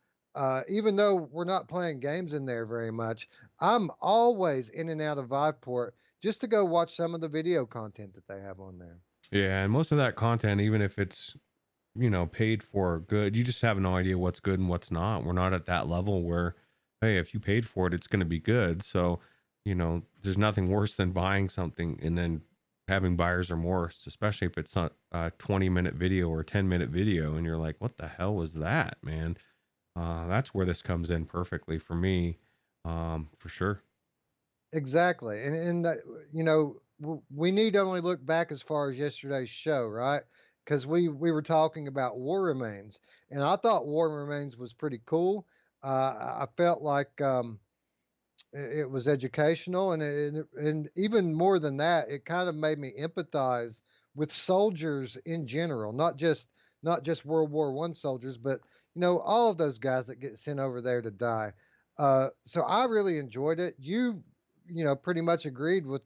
even though we're not playing games in there very much, I'm always in and out of Viveport just to go watch some of the video content that they have on there. Yeah, and most of that content, even if it's paid for good, you just have no idea what's good and what's not. We're not at that level where, hey, if you paid for it, it's going to be good. So, there's nothing worse than buying something and then having buyer's remorse, especially if it's not a 20-minute video or 10-minute video, and you're like, what the hell was that, man? That's where this comes in perfectly for me, for sure. Exactly. We need only look back as far as yesterday's show, right? Because we were talking about War Remains, and I thought War Remains was pretty cool. I felt like It was educational, and even more than that, it kind of made me empathize with soldiers in general, not just World War I soldiers, but all of those guys that get sent over there to die. So I really enjoyed it. You pretty much agreed with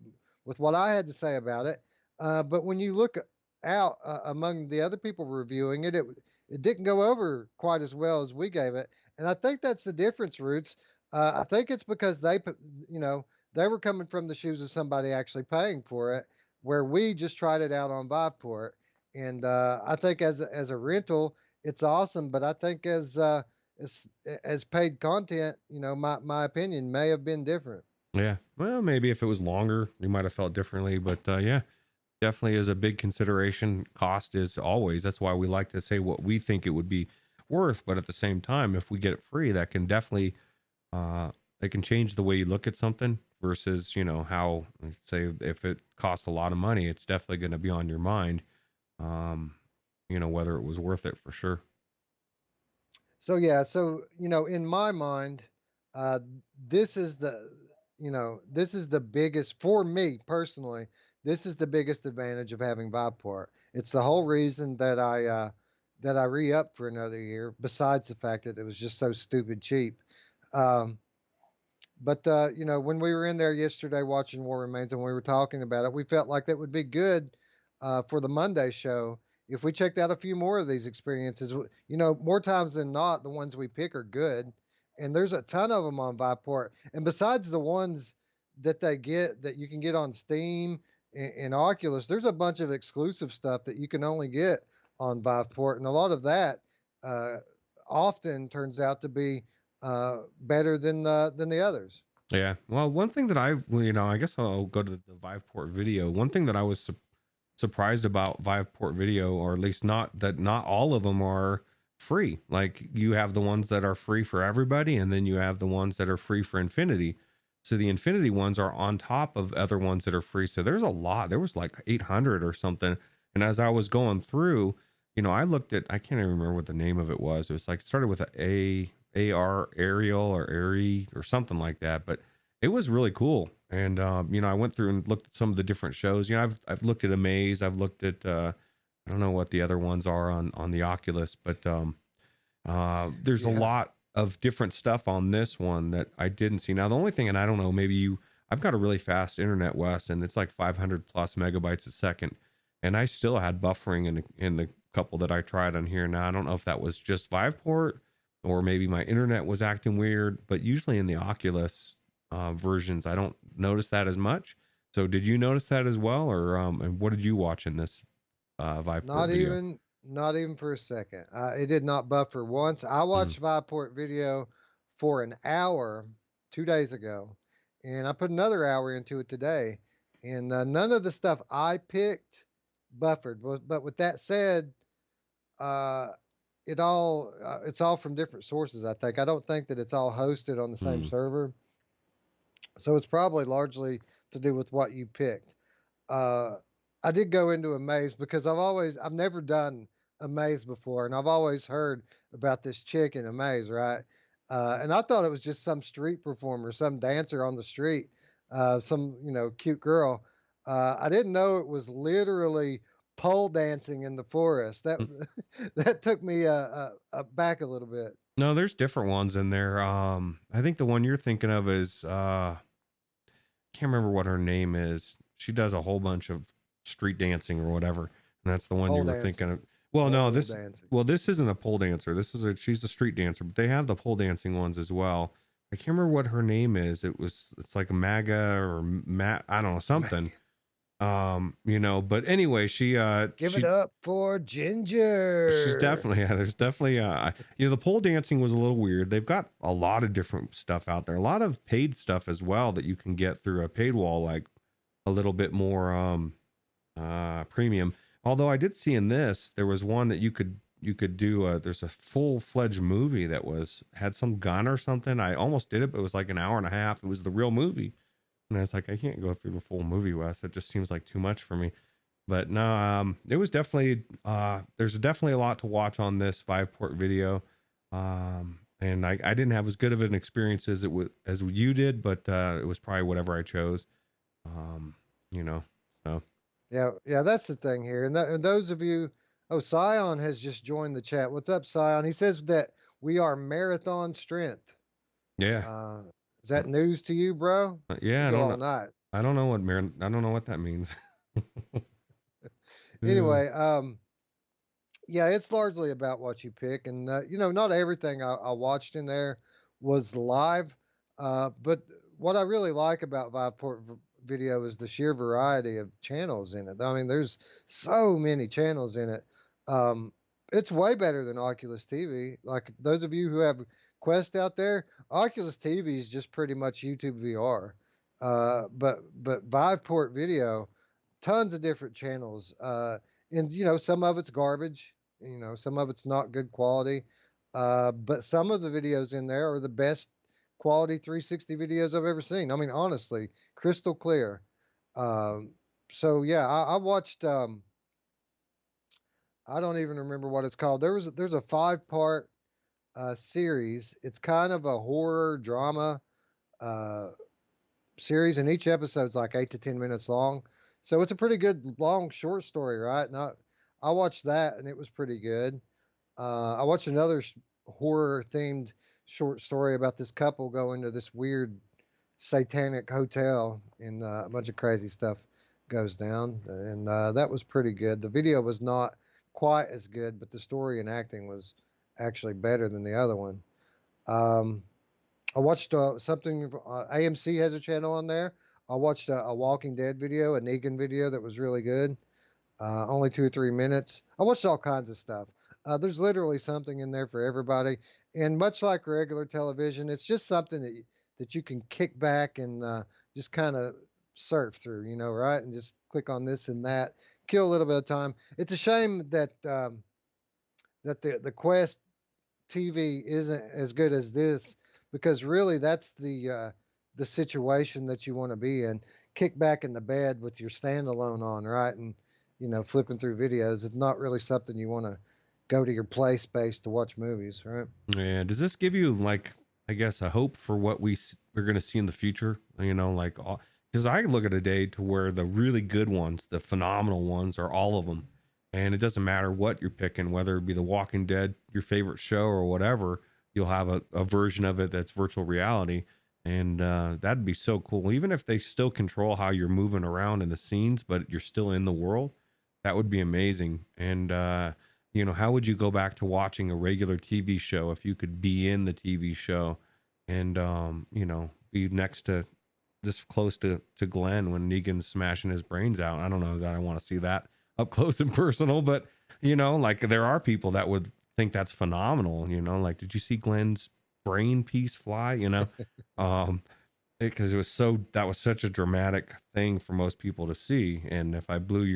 what I had to say about it. But when you look out among the other people reviewing it didn't go over quite as well as we gave it, and I think that's the difference, Roots. I think it's because you know, they were coming from the shoes of somebody actually paying for it, where we just tried it out on Viveport. And I think as a rental, it's awesome. But I think as as paid content, my opinion may have been different. Yeah. Well, maybe if it was longer, you might have felt differently. But yeah, definitely is a big consideration. Cost is always. That's why we like to say what we think it would be worth. But at the same time, if we get it free, that can definitely it can change the way you look at something versus how, let's say, if it costs a lot of money, it's definitely going to be on your mind. Um, whether it was worth it for sure. So yeah, in my mind, uh, this is the biggest for me personally. This is the biggest advantage of having Viveport. It's the whole reason that I re-upped for another year. Besides the fact that it was just so stupid cheap. Um, but when we were in there yesterday watching War Remains and we were talking about it, we felt like that would be good for the Monday show if we checked out a few more of these experiences. More times than not, the ones we pick are good, and there's a ton of them on Viport. And besides the ones that you can get on Steam and Oculus, there's a bunch of exclusive stuff that you can only get on Viveport, and a lot of that uh, often turns out to be better than the others. Yeah. Well, one thing that I guess I'll go to the Viveport video. One thing that I was surprised about Viveport video, or at least not all of them are free. Like you have the ones that are free for everybody, and then you have the ones that are free for Infinity. So the Infinity ones are on top of other ones that are free. So there's a lot. There was like 800 or something. And as I was going through, I looked at, I can't even remember what the name of it was. It was like, it started with AR Ariel or Airy or something like that. But it was really cool. And I went through and looked at some of the different shows. I've looked at Amaze. I've looked at I don't know what the other ones are on the Oculus, but there's a Yeah. lot of different stuff on this one that I didn't see. Now the only thing, and I don't know, I've got a really fast internet, Wes, and it's like 500 plus megabytes a second, and I still had buffering in the couple that I tried on here. Now I don't know if that was just Viveport or maybe my internet was acting weird, but usually in the Oculus versions, I don't notice that as much. So did you notice that as well, or and what did you watch in this Viveport Not video? even not even for a second. It did not buffer once. I Mm. watched Viport video for an hour 2 days ago, and I put another hour into it today, and none of the stuff I picked buffered. But with that said, uh, it's all from different sources. I think I don't think that it's all hosted on the same Mm. server, so it's probably largely to do with what you picked. uh, I did go into a maze because I've never done a maze before, and I've always heard about this chick in a maze, right? And I thought it was just some street performer, some dancer on the street, some cute girl. I didn't know it was literally pole dancing in the forest. That Mm. that took me back a little bit. No, there's different ones in there. I think the one you're thinking of is can't remember what her name is. She does a whole bunch of street dancing or whatever, and that's the one Pole you were thinking dancing, of. Well, no, pole dancing. this isn't a pole dancer. She's a street dancer, but they have the pole dancing ones as well. I can't remember what her name is. It's like MAGA or Matt, I don't know, something. But anyway, Give it up for she's Ginger. definitely, yeah, there's definitely the pole dancing was a little weird. They've got a lot of different stuff out there, a lot of paid stuff as well that you can get through a paid wall, like a little bit more premium. Although I did see in this there was one that you could do there's a full-fledged movie that had some gun or something. I almost did it, but it was like an hour and a half. It was the real movie. And I was like, I can't go through the full movie, Wes. It just seems like too much for me. But no, it was definitely there's definitely a lot to watch on this Viveport video. and I didn't have as good of an experience as as you did, but it was probably whatever I chose. Um, you know, so Yeah, yeah, that's the thing here. And those of you, oh, Scion has just joined the chat. What's up, Scion? He says that we are marathon strength. yeah, Uh, is that news to you, bro? We yeah. go all night. I don't know what I don't know what that means. Yeah. Anyway, yeah, it's largely about what you pick, and not everything I watched in there was live, but what I really like about Video is the sheer variety of channels in it. I mean, there's so many channels in it. Um, it's way better than Oculus TV. Like those of you who have Quest out there, Oculus TV is just pretty much YouTube VR. But Viveport Video, tons of different channels. And some of it's garbage, some of it's not good quality, but some of the videos in there are the best quality 360 videos I've ever seen. I mean, honestly, crystal clear. um, so yeah, I watched, I don't even remember what it's called. There's a 5 part series. It's kind of a horror drama uh, series, and each episode's like 8 to 10 minutes long. So it's a pretty good long short story, right? Not I watched that and it was pretty good. I watched another horror themed short story about this couple going to this weird satanic hotel, and a bunch of crazy stuff goes down, and that was pretty good. The video was not quite as good, but the story and acting was actually better than the other one. Um, I watched something. AMC has a channel on there. I watched a Walking Dead video, a Negan video that was really good. Only 2 or 3 minutes. I watched all kinds of stuff. There's literally something in there for everybody, and much like regular television, it's just something that you can kick back and just kind of surf through, right? And just click on this and that, kill a little bit of time. It's a shame that the Quest TV isn't as good as this, because really that's the situation that you want to be in. Kick back in the bed with your standalone on, right? And flipping through videos. It's not really something you want to go to your play space to watch movies, right? Yeah. Does this give you like, I guess, a hope for what we're going to see in the future? Like, because I look at a day to where the really good ones, the phenomenal ones, are all of them, and it doesn't matter what you're picking, whether it be The Walking Dead, your favorite show, or whatever. You'll have a version of it that's virtual reality, and that'd be so cool. Even if they still control how you're moving around in the scenes, but you're still in the world, that would be amazing. And how would you go back to watching a regular TV show if you could be in the TV show and be next to this close to Glenn when Negan's smashing his brains out? I don't know that I want to see that up close and personal, but like there are people that would think that's phenomenal. Like, did you see Glenn's brain piece fly? Um because that was such a dramatic thing for most people to see. And if I blew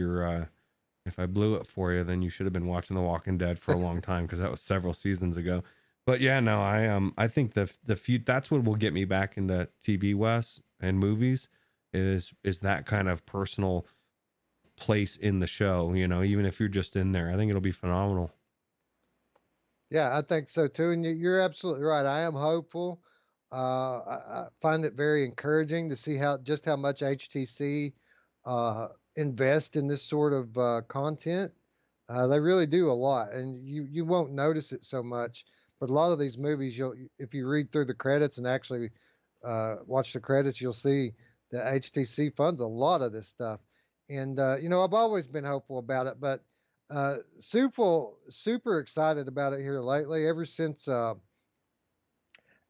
it for you, then you should have been watching The Walking Dead for a long time, because that was several seasons ago. But yeah, no, I think the few that's what will get me back into TV, Wes, and movies is that kind of personal place in the show. Even if you're just in there, I think it'll be phenomenal. Yeah, I think so too. And you're absolutely right. I am hopeful. I find it very encouraging to see how much HTC invest in this sort of content. They really do a lot, and you won't notice it so much. But a lot of these movies, if you read through the credits and actually watch the credits, you'll see that HTC funds a lot of this stuff. And I've always been hopeful about it, but super excited about it here lately. Ever since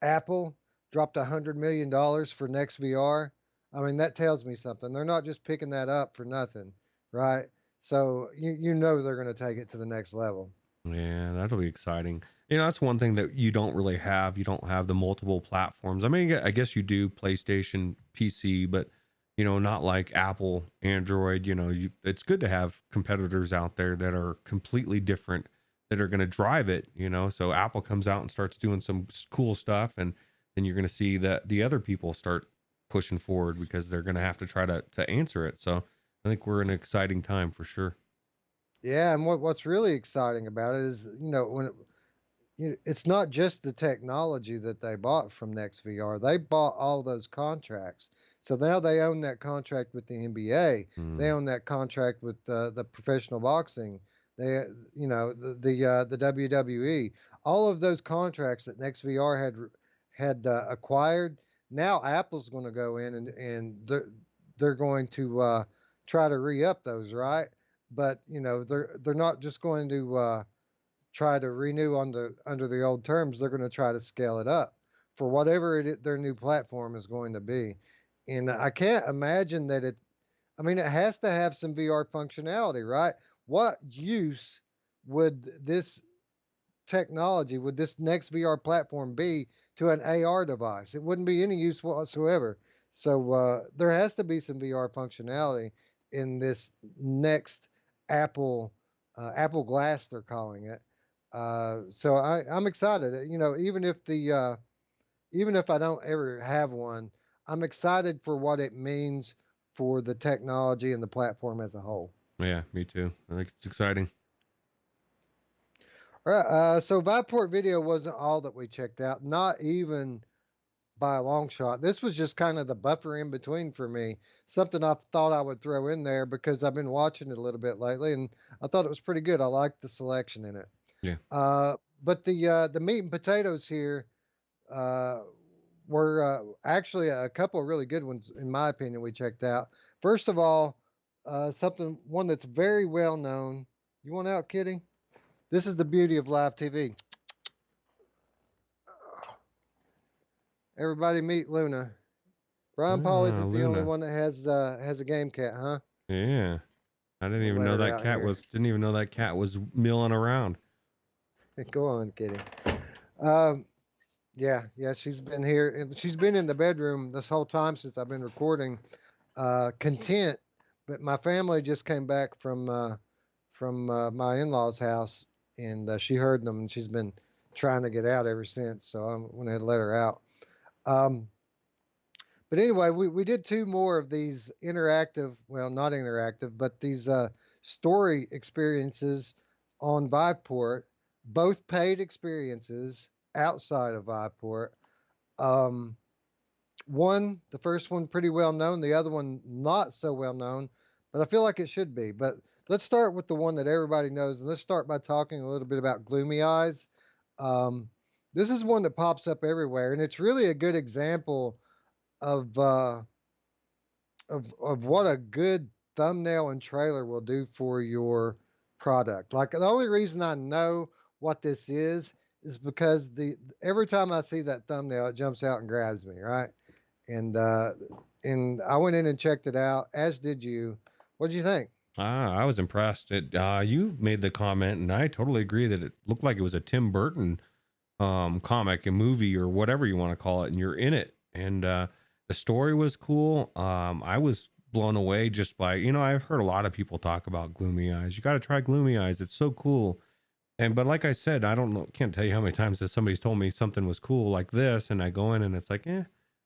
Apple dropped $100 million for Next VR, I mean that tells me something. They're not just picking that up for nothing, right? So they're going to take it to the next level. Yeah, that'll be exciting. That's one thing that you don't really have. You don't have the multiple platforms. I mean, I guess you do PlayStation, PC, but not like Apple, Android. It's good to have competitors out there that are completely different, that are going to drive it. So Apple comes out and starts doing some cool stuff, and then you're going to see that the other people start pushing forward, because they're going to have to try to answer it. So I think we're in an exciting time for sure. Yeah, and what's really exciting about it is, when it's not just the technology that they bought from Next VR. They bought all those contracts. So now they own that contract with the NBA. They Mm, own that contract with the professional boxing. They, the WWE. All of those contracts that Next VR had acquired. Now Apple's going to go in and they're going to try to re up those, right? But they're not just going to try to renew on the under the old terms. They're going to try to scale it up for whatever their new platform is going to be. And I can't imagine that it. I mean, it has to have some VR functionality, right? What use would this technology, would this next VR platform be to an AR device? It wouldn't be any use whatsoever. So there has to be some VR functionality in this next Apple Apple Glass, they're calling it. So I'm excited. Even if I don't ever have one, I'm excited for what it means for the technology and the platform as a whole. yeah, me too. I think it's exciting. All right. So Viveport Video wasn't all that we checked out, not even by a long shot. This was just kind of the buffer in between for me. Something I thought I would throw in there because I've been watching it a little bit lately, and I thought it was pretty good. I liked the selection in it. Yeah. But the meat and potatoes here uh, were actually a couple of really good ones, in my opinion. We checked out. First of all, one that's very well known. You want out, Kitty? This is the beauty of live TV. Everybody meet Luna. Brian Paul Ah, isn't the only Luna. one that has a game cat, huh? Yeah. I didn't We'll even let know her that out cat here. was. Didn't even know that cat was milling around. Go on, Kitty. Um, yeah, she's been here. She's been in the bedroom this whole time since I've been recording. Content, but my family just came back from my in-laws' house, and she heard them, and she's been trying to get out ever since. So I'm gonna let her out. Um, but anyway, we did two more of these interactive, well, not interactive, but these story experiences on Viveport, both paid experiences outside of Viveport. Um, the first one, pretty well known, the other one, not so well known, but I feel like it should be. But let's start with the one that everybody knows, and let's start by talking a little bit about Gloomy Eyes. Um, this is one that pops up everywhere, and it's really a good example of of what a good thumbnail and trailer will do for your product. Like the only reason I know what this is because the every time I see that thumbnail, it jumps out and grabs me, right? And uh, and I went in and checked it out, as did you. What did you think? Ah, I was impressed. You made the comment, and I totally agree that it looked like it was a Tim Burton comic, a movie, or whatever you want to call it, and you're in it. And the story was cool. I was blown away just by, I've heard a lot of people talk about Gloomy Eyes. You got to try Gloomy Eyes. It's so cool. And but like I said, I don't know, can't tell you how many times that somebody's told me something was cool like this, and I go in and it's like,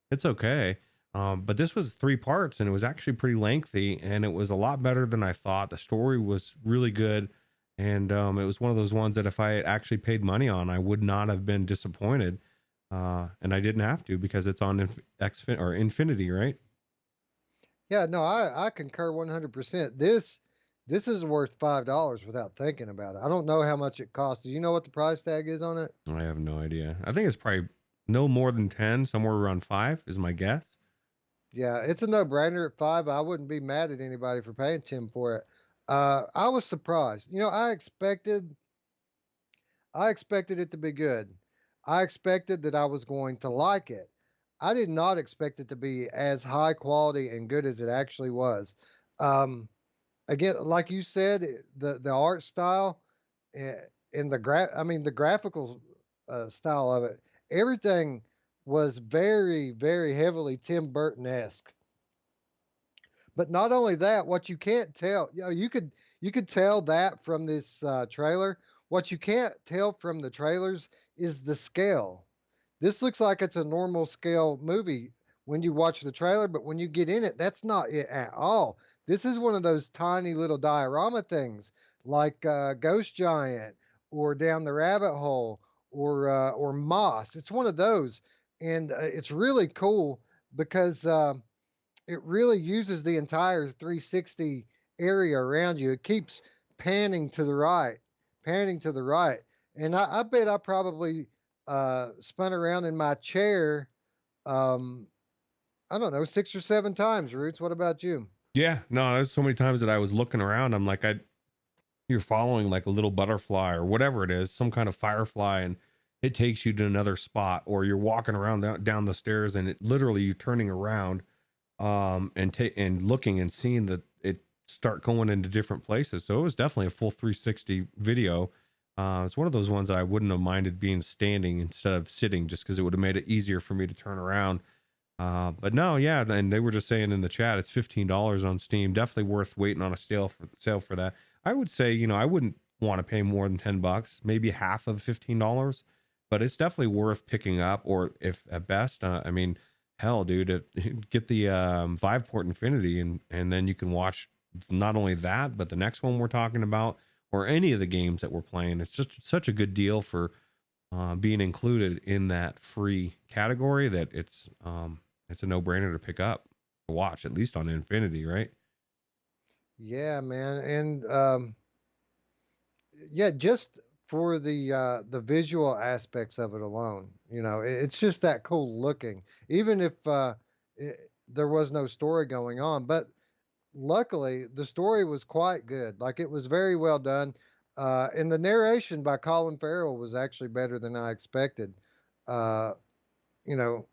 it's okay. But this was three parts, and it was actually pretty lengthy, and it was a lot better than I thought. The story was really good, and it was one of those ones that if I had actually paid money on, I would not have been disappointed. And I didn't have to because it's on or Infinity, right? Yeah, no, I concur 100%. This is worth $5 without thinking about it. I don't know how much it costs. Do you know what the price tag is on it? I have no idea. I think it's probably no more than 10, somewhere around 5 is my guess. Yeah, it's a no-brainer at 5. I wouldn't be mad at anybody for paying 10 for it. I was surprised. I expected it to be good. I expected that I was going to like it. I did not expect it to be as high quality and good as it actually was. Um, Again, like you said, the art style eh, and I mean the graphical style of it, everything was very, very heavily Tim Burton esque. But not only that, what you can't tell, you could tell that from this trailer. What you can't tell from the trailers is the scale. This looks like it's a normal scale movie when you watch the trailer, but when you get in it, that's not it at all. This is one of those tiny little diorama things like Ghost Giant or Down the Rabbit Hole or moss. It's one of those, and it's really cool because it really uses the entire 360 area around you. It keeps panning to the right, panning to the right, and I bet I probably spun around in my chair. Um, I don't know, 6 or 7 times. Roots. What about you? Yeah, no, there's so many times that I was looking around. I'm like, you're following like a little butterfly or whatever it is, some kind of firefly, and it takes you to another spot, or you're walking around down the stairs, and it literally you're turning around, and looking and seeing that it start going into different places. So it was definitely a full 360 video. It's one of those ones that I wouldn't have minded being standing instead of sitting, just because it would have made it easier for me to turn around. But no, yeah, and they were just saying in the chat it's $15 on Steam. Definitely worth waiting on a sale for that. I would say, I wouldn't want to pay more than $10, maybe half of $15, but it's definitely worth picking up. Or if at best, I mean, hell, dude, get the Viveport Infinity, and then you can watch not only that, but the next one we're talking about, or any of the games that we're playing. It's just such a good deal for being included in that free category that it's a no-brainer to pick up, to watch, at least on Infinity, right? Yeah, man, and yeah, just for the visual aspects of it alone, it's just that cool looking. Even if there was no story going on, but luckily the story was quite good. Like it was very well done, and the narration by Colin Farrell was actually better than I expected. Uh, you know,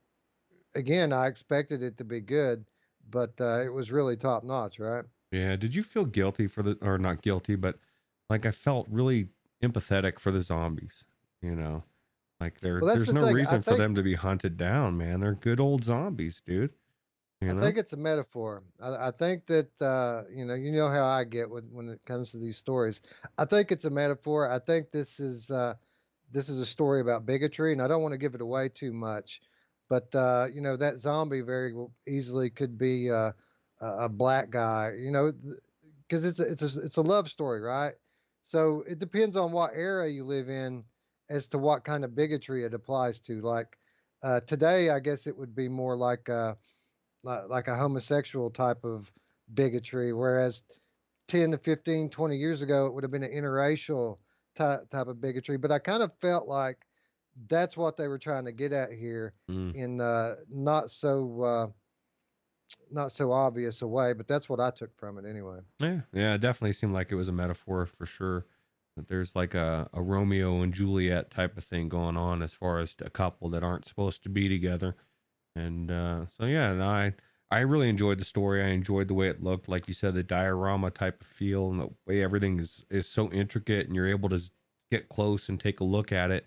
again, I expected it to be good, but it was really top notch, right? Yeah. Did you feel guilty for or not guilty, but like I felt really empathetic for the zombies, you know? Like Well, that's there's the no thing. reason for them to be hunted down, man. They're good old zombies, dude. I You know? think it's a metaphor. I think that you know how I get when it comes to these stories. I think it's a metaphor. I think this is a story about bigotry, and I don't want to give it away too much. But that zombie very easily could be a black guy. Because it's a love story, right? So it depends on what era you live in as to what kind of bigotry it applies to. Like today, I guess it would be more like a homosexual type of bigotry, whereas 10 to 15, 20 years ago, it would have been an interracial type of bigotry. But I kind of felt like that's what they were trying to get at here Mm. in not so obvious a way, but that's what I took from it anyway. Yeah. Yeah. It definitely seemed like it was a metaphor for sure. That there's like a Romeo and Juliet type of thing going on, as far as a couple that aren't supposed to be together. And so yeah, and I really enjoyed the story. I enjoyed the way it looked, like you said, the diorama type of feel, and the way everything is so intricate, and you're able to get close and take a look at it.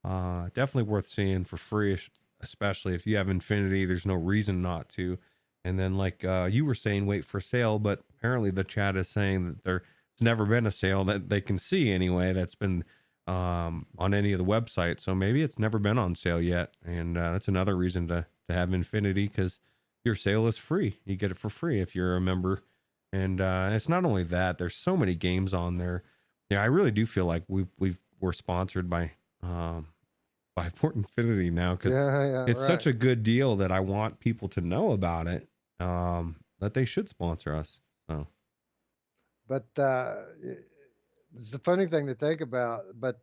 Definitely worth seeing for free, especially if you have Infinity. There's no reason not to. And then, like you were saying, wait for sale, but apparently the chat is saying that there's never been a sale that they can see anyway that's been on any of the websites. So maybe it's never been on sale yet, and that's another reason to have Infinity, because your sale is free. You get it for free if you're a member. And it's not only that, there's so many games on there. Yeah, I really do feel like we're sponsored by Port Infinity now, because Yeah, yeah, it's right. such a good deal that I want people to know about it, that they should sponsor us. So But it's a funny thing to think about. But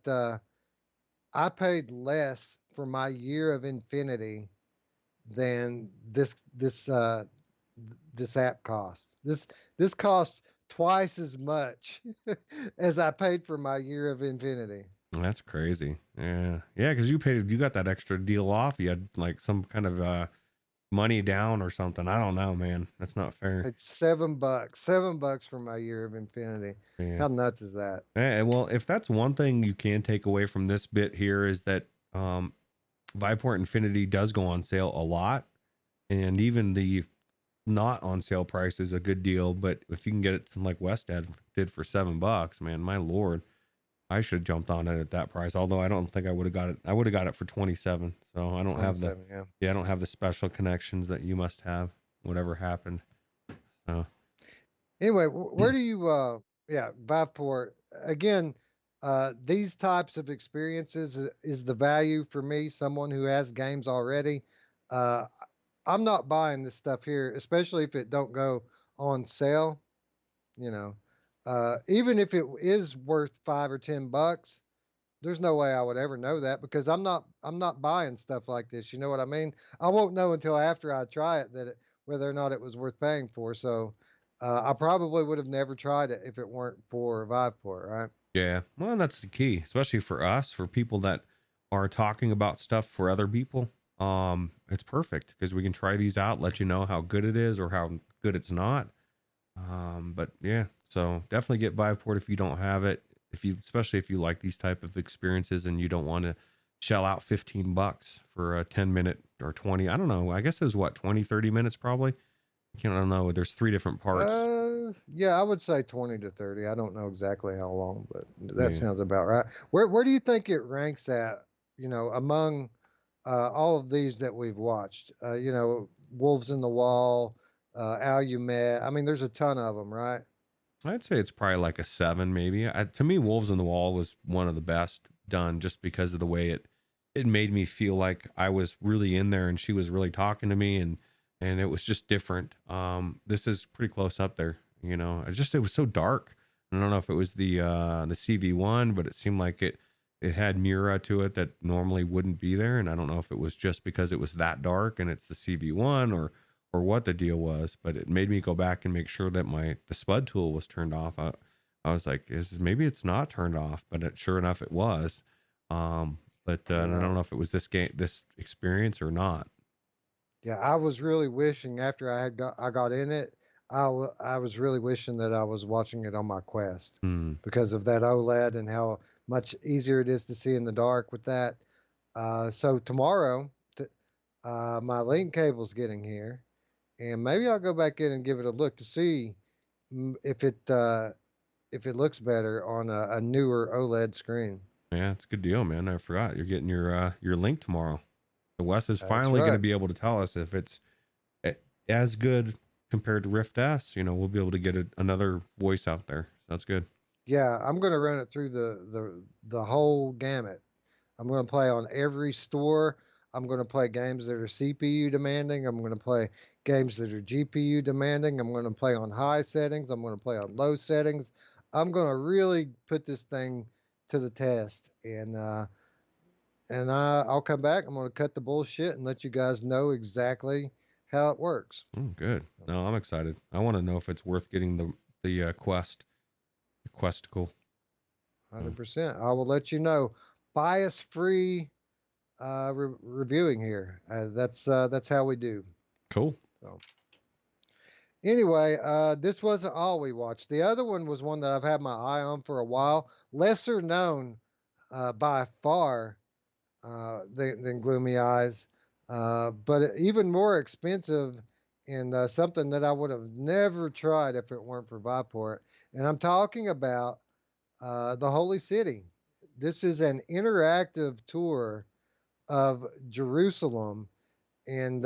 I paid less for my year of Infinity than this app costs. This costs twice as much as I paid for my year of Infinity. that's crazy. Yeah. Yeah, because you got that extra deal off. You had like some kind of money down or something. I don't know, man. That's not fair. It's $7, $7 for my year of Infinity. Yeah. How nuts is that? Well, if that's one thing you can take away from this bit here, is that Viport Infinity does go on sale a lot, and even the not on sale price is a good deal. But if you can get it to like West did for $7, man, my lord, I should have jumped on it at that price. Although I don't think I would have got it. I would have got it for 27. So I don't have the 27, yeah. I don't have the special connections that you must have. Whatever happened. So Anyway, where do you yeah, Viveport again, These types of experiences is the value for me. Someone who has games already. Uh, I'm not buying this stuff here, especially if it don't go on sale. You know, even if it is worth $5 or $10, there's no way I would ever know that because I'm not buying stuff like this. You know what I mean? I won't know until after I try it whether or not it was worth paying for. So I probably would have never tried it if it weren't for Viveport, right? Yeah, well, that's the key, especially for us, for people that are talking about stuff for other people. It's perfect because we can try these out, let you know how good it is or how good it's not. But yeah, so definitely get Viveport if you don't have it. If you, especially if you like these type of experiences and you don't want to shell out $15 for a 10-minute or 20. I don't know. I guess it was what, 20, 30 minutes probably. I don't know. There's three different parts. Yeah, I would say 20 to 30. I don't know exactly how long, but that Yeah. sounds about right. Where do you think it ranks at, among all of these that we've watched? Wolves in the Wall, Alumet. I mean, there's a ton of them, right? I'd say it's probably like a 7, maybe. To me, Wolves in the Wall was one of the best done, just because of the way it made me feel like I was really in there and she was really talking to me, and it was just different. This is pretty close up there. It was so dark. I don't know if it was the CV1, but it seemed like it had Mura to it that normally wouldn't be there, and I don't know if it was just because it was that dark and it's the CV1, or what the deal was, but it made me go back and make sure that the spud tool was turned off. I was like, maybe it's not turned off, but sure enough, it was. But and I Yeah. don't know if it was this experience or not. Yeah, I was really wishing after I got in it, I was really wishing that I was watching it on my Quest Hmm. because of that OLED and how much easier it is to see in the dark with that. So tomorrow, my link cable's getting here, and maybe I'll go back in and give it a look to see if it looks better on a newer OLED screen. Yeah, it's a good deal, man. I forgot you're getting your link tomorrow. The Wes is That's finally going to right. be able to tell us if it's a- as good compared to Rift S. We'll be able to get another voice out there. So that's good. Yeah, I'm gonna run it through the whole gamut. I'm going to play on every store. I'm going to play games that are CPU demanding. I'm going to play games that are GPU demanding. I'm going to play on high settings. I'm going to play on low settings. I'm going to really put this thing to the test, I'll come back. I'm going to cut the bullshit and let you guys know exactly how it works. Oh, good. No, I'm excited. I want to know if it's worth getting the Quest, the Questicle. Oh, 100%. I will let you know. Bias free reviewing here. That's how we do. cool. So. Anyway, this wasn't all we watched. The other one was one that I've had my eye on for a while. Lesser known by far than Gloomy Eyes, but even more expensive and something that I would have never tried if it weren't for Viport. And I'm talking about the Holy City. This is an interactive tour of Jerusalem and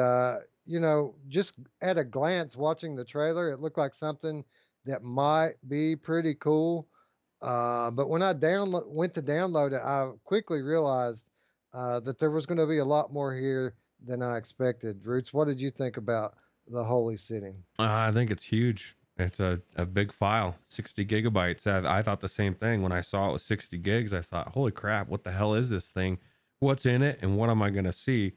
just at a glance watching the trailer, it looked like something that might be pretty cool. But when I went to download it, I quickly realized that there was going to be a lot more here than I expected. Roots, what did you think about the Holy City? I think it's huge. It's a big file, 60 gigabytes. I thought the same thing when I saw it was 60 gigs. I thought, holy crap, what the hell is this thing? What's in it, and what am I going to see?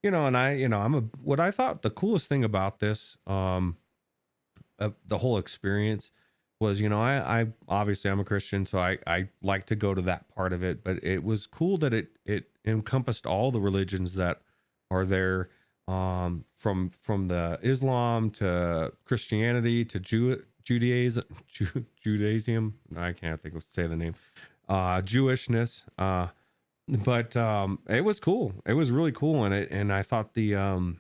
And what I thought the coolest thing about this, the whole experience was, I obviously I'm a Christian, so I like to go to that part of it, but it was cool that it encompassed all the religions that are there, from the Islam to Christianity to Judaism, Judaism. I can't think of say the name, Jewishness, but it was cool. It was really cool, and I thought the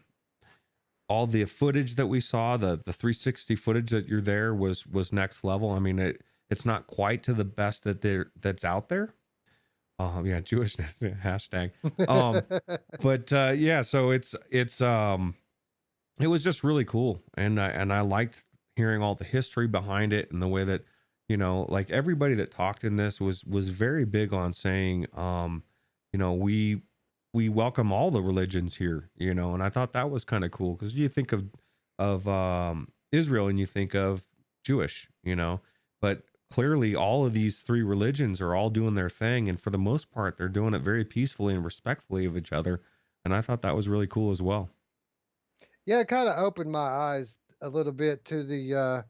all the footage that we saw, the 360 footage that you're there was next level. I mean, it's not quite to the best that's out there. Yeah, Jewishness hashtag. Um, but yeah, so it was just really cool, and I liked hearing all the history behind it and the way that like everybody that talked in this was very big on saying, we welcome all the religions here, and I thought that was kind of cool because you think of Israel and you think of Jewish, but clearly all of these three religions are all doing their thing, and for the most part they're doing it very peacefully and respectfully of each other, and I thought that was really cool as well. Yeah, it kind of opened my eyes a little bit to the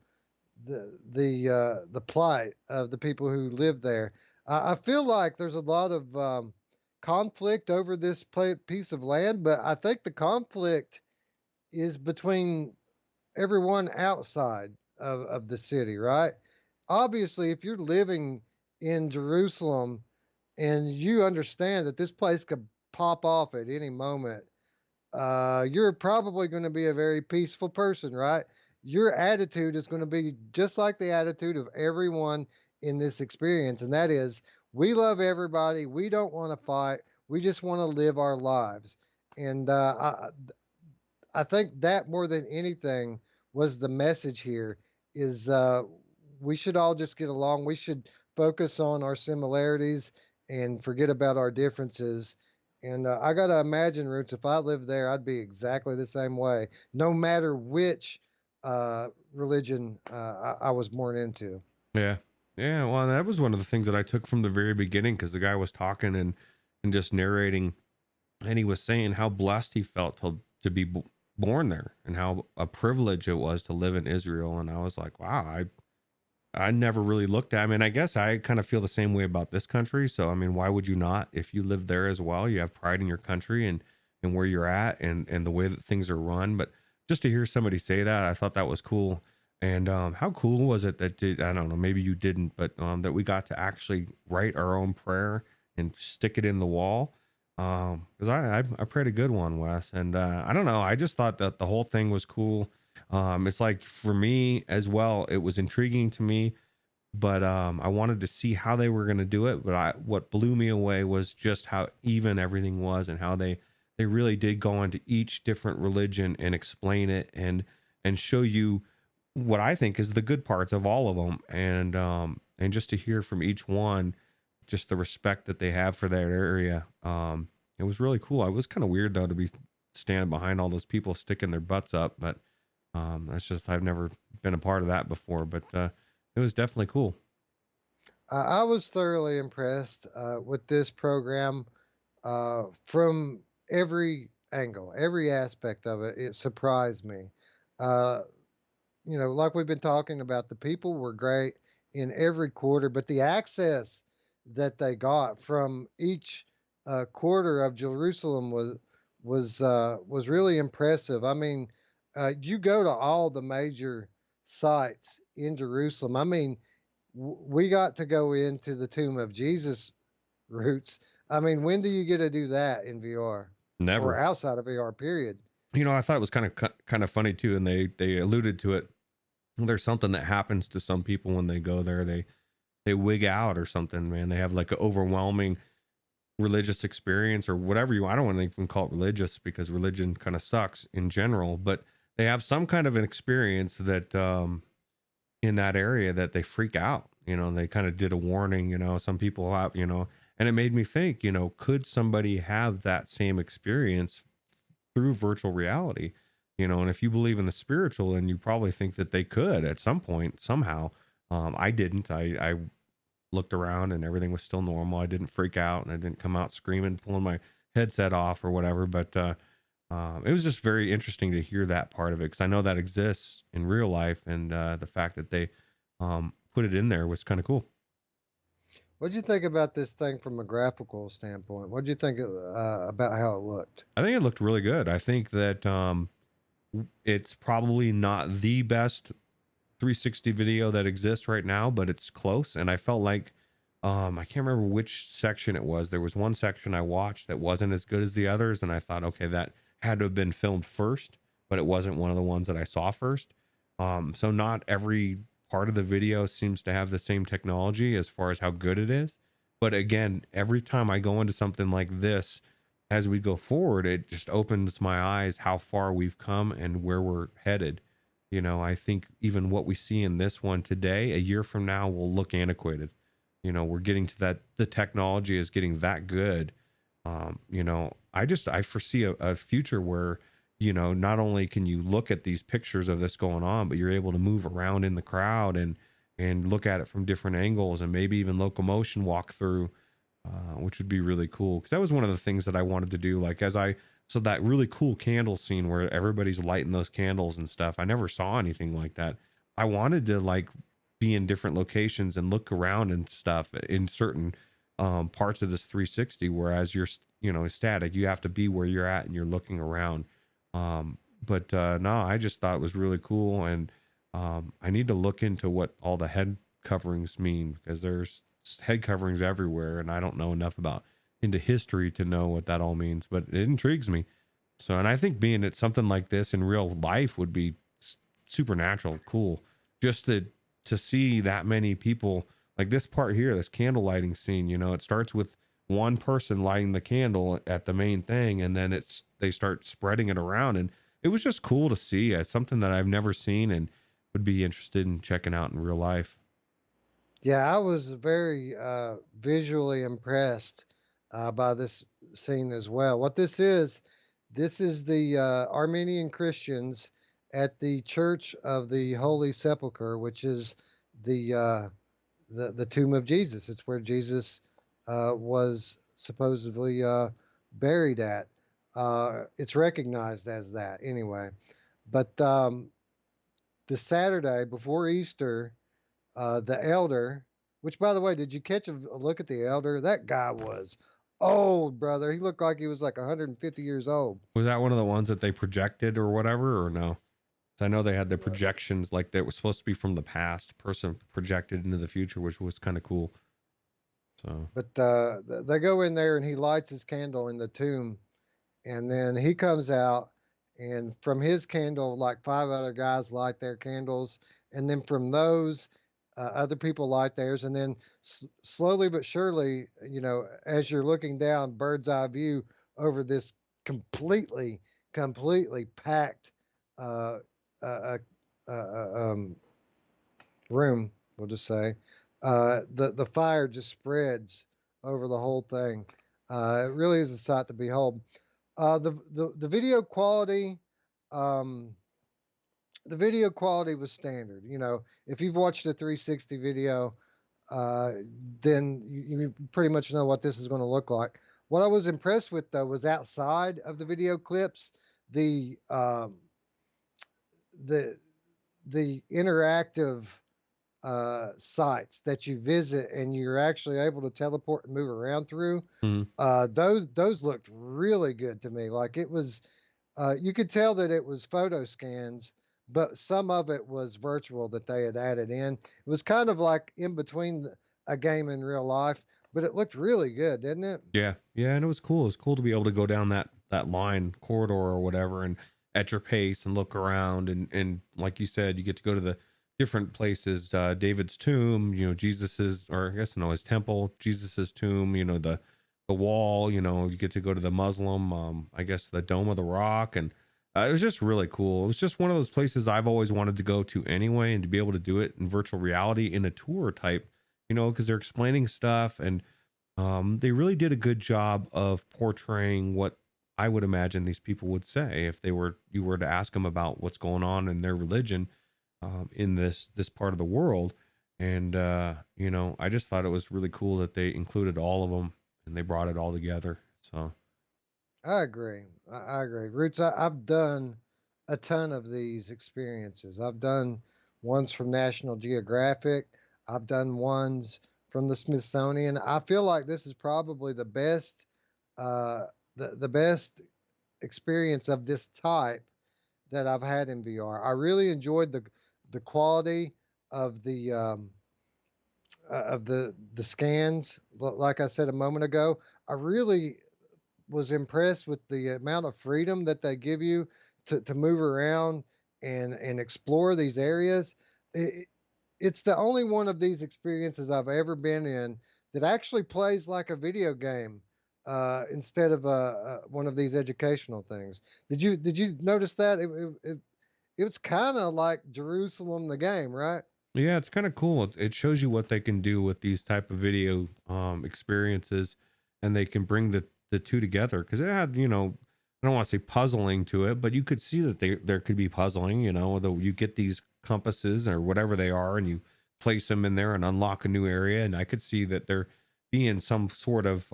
plight of the people who live there. I feel like there's a lot of conflict over this piece of land, but I think the conflict is between everyone outside of the city, right? Obviously, if you're living in Jerusalem and you understand that this place could pop off at any moment, you're probably going to be a very peaceful person, right? Your attitude is going to be just like the attitude of everyone in this experience. And that is, we love everybody. We don't want to fight. We just want to live our lives. And I think that more than anything was the message here is we should all just get along. We should focus on our similarities and forget about our differences. And I got to imagine, Roots, if I lived there, I'd be exactly the same way, no matter which religion I was born into. Yeah. Yeah. Well, that was one of the things that I took from the very beginning because the guy was talking and just narrating, and he was saying how blessed he felt to be born there and how a privilege it was to live in Israel. And I was like, wow, I never really looked at. I mean, I guess I kind of feel the same way about this country. So, I mean, why would you not? If you live there as well, you have pride in your country and where you're at and the way that things are run. But just to hear somebody say that, I thought that was cool. And how cool was it that I don't know, maybe you didn't, but that we got to actually write our own prayer and stick it in the wall. Because I prayed a good one, Wes, and I don't know. I just thought that the whole thing was cool. It's like for me as well, it was intriguing to me, but I wanted to see how they were going to do it. But what blew me away was just how even everything was and how they really did go into each different religion and explain it and show you what I think is the good parts of all of them, and just to hear from each one, just the respect that they have for that area. It was really cool. It was kind of weird though to be standing behind all those people sticking their butts up, but that's just I've never been a part of that before. But it was definitely cool. I was thoroughly impressed with this program from every angle, every aspect of it. It surprised me. Uh, like we've been talking about, the people were great in every quarter, but the access that they got from each quarter of Jerusalem was really impressive. I mean, you go to all the major sites in Jerusalem. I mean, we got to go into the tomb of Jesus, Roots. I mean, when do you get to do that in VR or Never. outside of VR? Period. I thought it was kind of funny too, and they alluded to it. There's something that happens to some people when they go there. They wig out or something, man. They have like an overwhelming religious experience or whatever I don't want to even call it religious because religion kind of sucks in general, but they have some kind of an experience that in that area that they freak out, and they kind of did a warning, some people have, and it made me think, could somebody have that same experience through virtual reality? And if you believe in the spiritual, then you probably think that they could at some point somehow. I didn't. I looked around and everything was still normal. I didn't freak out and I didn't come out screaming, pulling my headset off or whatever. But it was just very interesting to hear that part of it because I know that exists in real life, and the fact that they put it in there was kind of cool. What'd you think about this thing from a graphical standpoint? What'd you think about how it looked? I think it looked really good. I think that it's probably not the best 360 video that exists right now, but it's close. And I felt like I can't remember which section it was. There was one section I watched that wasn't as good as the others, and I thought, okay, that had to have been filmed first, but it wasn't one of the ones that I saw first. So not every part of the video seems to have the same technology as far as how good it is. But again, every time I go into something like this, as we go forward, it just opens my eyes how far we've come and where we're headed. I think even what we see in this one today, a year from now, will look antiquated. We're getting to that, the technology is getting that good. I foresee a future where, not only can you look at these pictures of this going on, but you're able to move around in the crowd and look at it from different angles, and maybe even locomotion walk through, which would be really cool. Because that was one of the things that I wanted to do. Like, so that really cool candle scene where everybody's lighting those candles and stuff, I never saw anything like that. I wanted to like be in different locations and look around and stuff in certain parts of this 360, whereas you're static, you have to be where you're at and you're looking around. But no, I just thought it was really cool. And I need to look into what all the head coverings mean, because there's head coverings everywhere, and I don't know enough about into history to know what that all means, but it intrigues me. So, and I think being at something like this in real life would be supernatural cool, just to see that many people. Like this part here, this candle lighting scene, it starts with one person lighting the candle at the main thing, and then they start spreading it around, and it was just cool to see. It's something that I've never seen and would be interested in checking out in real life. Yeah, I was very visually impressed by this scene as well. What this is the Armenian Christians at the Church of the Holy Sepulchre, which is the the tomb of Jesus. It's where Jesus was supposedly buried at. It's recognized as that anyway. But the Saturday before Easter, the elder, which by the way, did you catch a look at the elder? That guy was old, brother. He looked like he was like 150 years old. Was that one of the ones that they projected or whatever, or no? 'Cause I know they had the projections like that was supposed to be from the past, person projected into the future, which was kind of cool. So But they go in there and he lights his candle in the tomb, and then he comes out, and from his candle, like five other guys light their candles, and then from those, other people light theirs, and then slowly but surely, as you're looking down, bird's eye view over this completely packed uh, uh, uh, room, we'll just say, the fire just spreads over the whole thing. It really is a sight to behold. The video quality, um, the video quality was standard. If you've watched a 360 video, uh, then you pretty much know what this is going to look like. What I was impressed with though was outside of the video clips, the the the interactive sites that you visit and you're actually able to teleport and move around through. mhm. Those looked really good to me. Like it was, you could tell that it was photo scans, but some of it was virtual that they had added in. It was kind of like in between a game and real life, but it looked really good, didn't it? Yeah, yeah, and it was cool. It was cool to be able to go down that line corridor or whatever, and at your pace and look around, and like you said, you get to go to the different places. David's tomb, Jesus's, or I guess no, his temple, Jesus's tomb. The wall. You get to go to the Muslim, I guess the Dome of the Rock, and it was just really cool. It was just one of those places I've always wanted to go to anyway, and to be able to do it in virtual reality in a tour type. Because they're explaining stuff, and they really did a good job of portraying what I would imagine these people would say if you were to ask them about what's going on in their religion, in this part of the world. And I just thought it was really cool that they included all of them and they brought it all together. So I agree. I agree. Roots, I've done a ton of these experiences. I've done ones from National Geographic. I've done ones from the Smithsonian. I feel like this is probably uh, the best experience of this type that I've had in VR. I really enjoyed the quality of the scans. Like I said a moment ago, I really was impressed with the amount of freedom that they give you to move around and explore these areas. It, it's the only one of these experiences I've ever been in that actually plays like a video game instead of one of these educational things. Did you notice that? it was kind of like Jerusalem the game, right? Yeah, it's kind of cool. It shows you what they can do with these type of video experiences, and they can bring the two together because it had, I don't want to say puzzling to it, but you could see that there could be puzzling. Though you get these compasses or whatever they are, and you place them in there and unlock a new area, and I could see that there being some sort of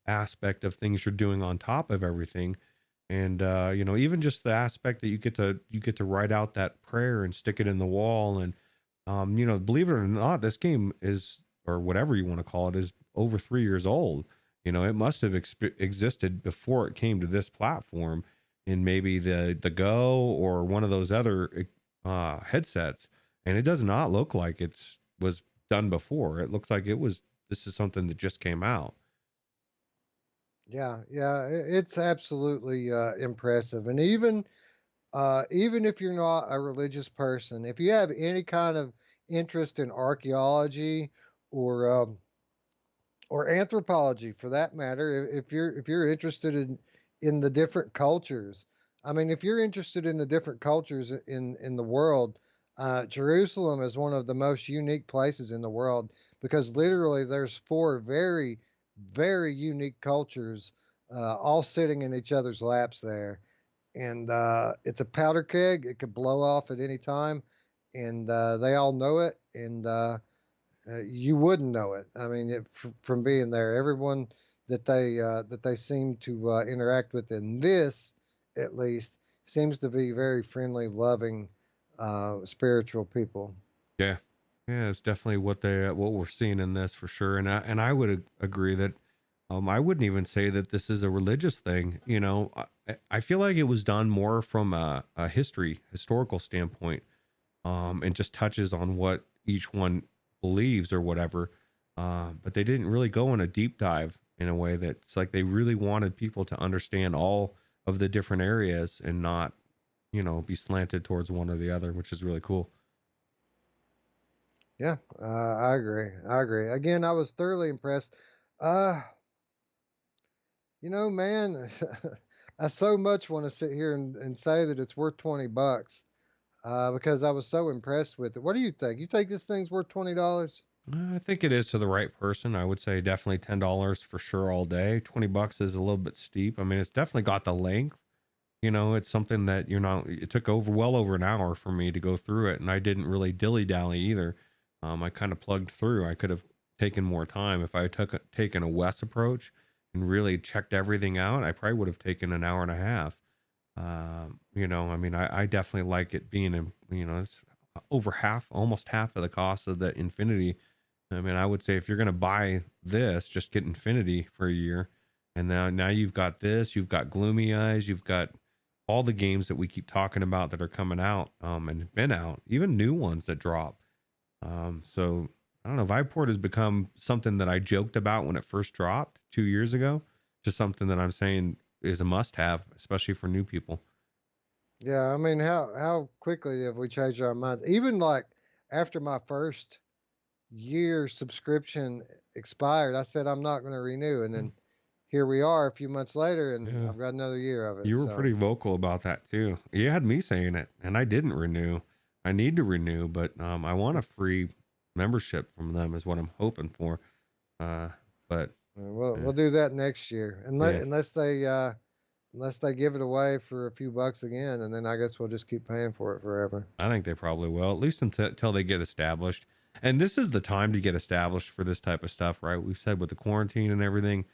aspect of things you're doing on top of everything. And even just the aspect that you get to write out that prayer and stick it in the wall. And believe it or not, this game is, or whatever you want to call it, is over 3 years old. It must have existed before it came to this platform in maybe the Go or one of those other headsets. And it does not look like it's was done before. It looks like this is something that just came out. Yeah, yeah, it's absolutely impressive. And even if you're not a religious person, if you have any kind of interest in archaeology or or anthropology for that matter, if you're interested in the different cultures, I mean, if you're interested in the different cultures in the world, Jerusalem is one of the most unique places in the world because literally there's four very unique cultures all sitting in each other's laps there, and it's a powder keg. It could blow off at any time, and they all know it, and you wouldn't know it. I mean, from being there, everyone that they seem to interact with in this, at least, seems to be very friendly, loving, spiritual people. Yeah. Yeah, it's definitely what we're seeing in this for sure. And I would agree that I wouldn't even say that this is a religious thing. I feel like it was done more from a historical standpoint, and just touches on what each one believes or whatever. But they didn't really go in a deep dive in a way that's like they really wanted people to understand all of the different areas and not, be slanted towards one or the other, which is really cool. Yeah, I agree. I agree. Again, I was thoroughly impressed. Uh, man, I so much want to sit here and say that it's worth $20 because I was so impressed with it. What do you think? You think this thing's worth $20? I think it is to the right person. I would say definitely $10 for sure all day. $20 is a little bit steep. I mean, it's definitely got the length. It's something that it took well over an hour for me to go through it, and I didn't really dilly dally either. I kind of plugged through. I could have taken more time if I took taken a Wes approach and really checked everything out. I probably would have taken an hour and a half. I mean, I definitely like it being it's over half, almost half of the cost of the Infinity. I mean, I would say if you're going to buy this, just get Infinity for a year. And now you've got this, you've got Gloomy Eyes, you've got all the games that we keep talking about that are coming out, and have been out, even new ones that drop. So I don't know, Viveport has become something that I joked about when it first dropped 2 years ago, to something that I'm saying is a must have, especially for new people. Yeah, I mean, how quickly have we changed our minds? Even like after my first year subscription expired, I said I'm not going to renew, and then here we are a few months later, and Yeah. I've got another year of it. You were So pretty vocal about that too. You had me saying it, and I didn't renew. I need to renew, but I want a free membership from them is what I'm hoping for. Uh, but we'll yeah, do that next year, yeah, unless they give it away for a few bucks again, and then I guess we'll just keep paying for it forever. I think they probably will, at least until they get established. And this is the time to get established for this type of stuff, right? We've said with the quarantine and everything,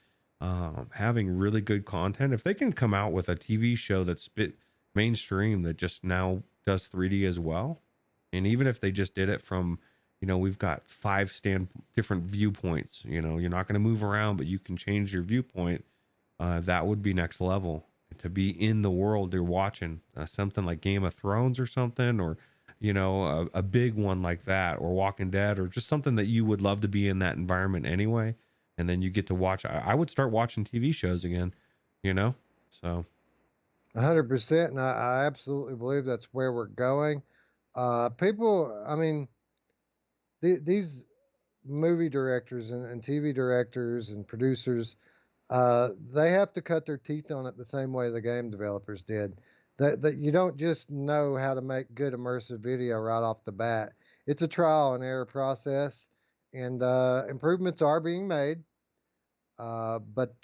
having really good content. If they can come out with a TV show that's spit mainstream that just now does 3D as well, and even if they just did it from, we've got five different viewpoints. You're not going to move around, but you can change your viewpoint. That would be next level, to be in the world you're watching, something like Game of Thrones or something, or a big one like that, or Walking Dead, or just something that you would love to be in that environment anyway. And then you get to watch. I would start watching TV shows again, so 100%, and I absolutely believe that's where we're going. People, I mean, these movie directors and TV directors and producers, they have to cut their teeth on it the same way the game developers did. That you don't just know how to make good immersive video right off the bat. It's a trial and error process, and improvements are being made. But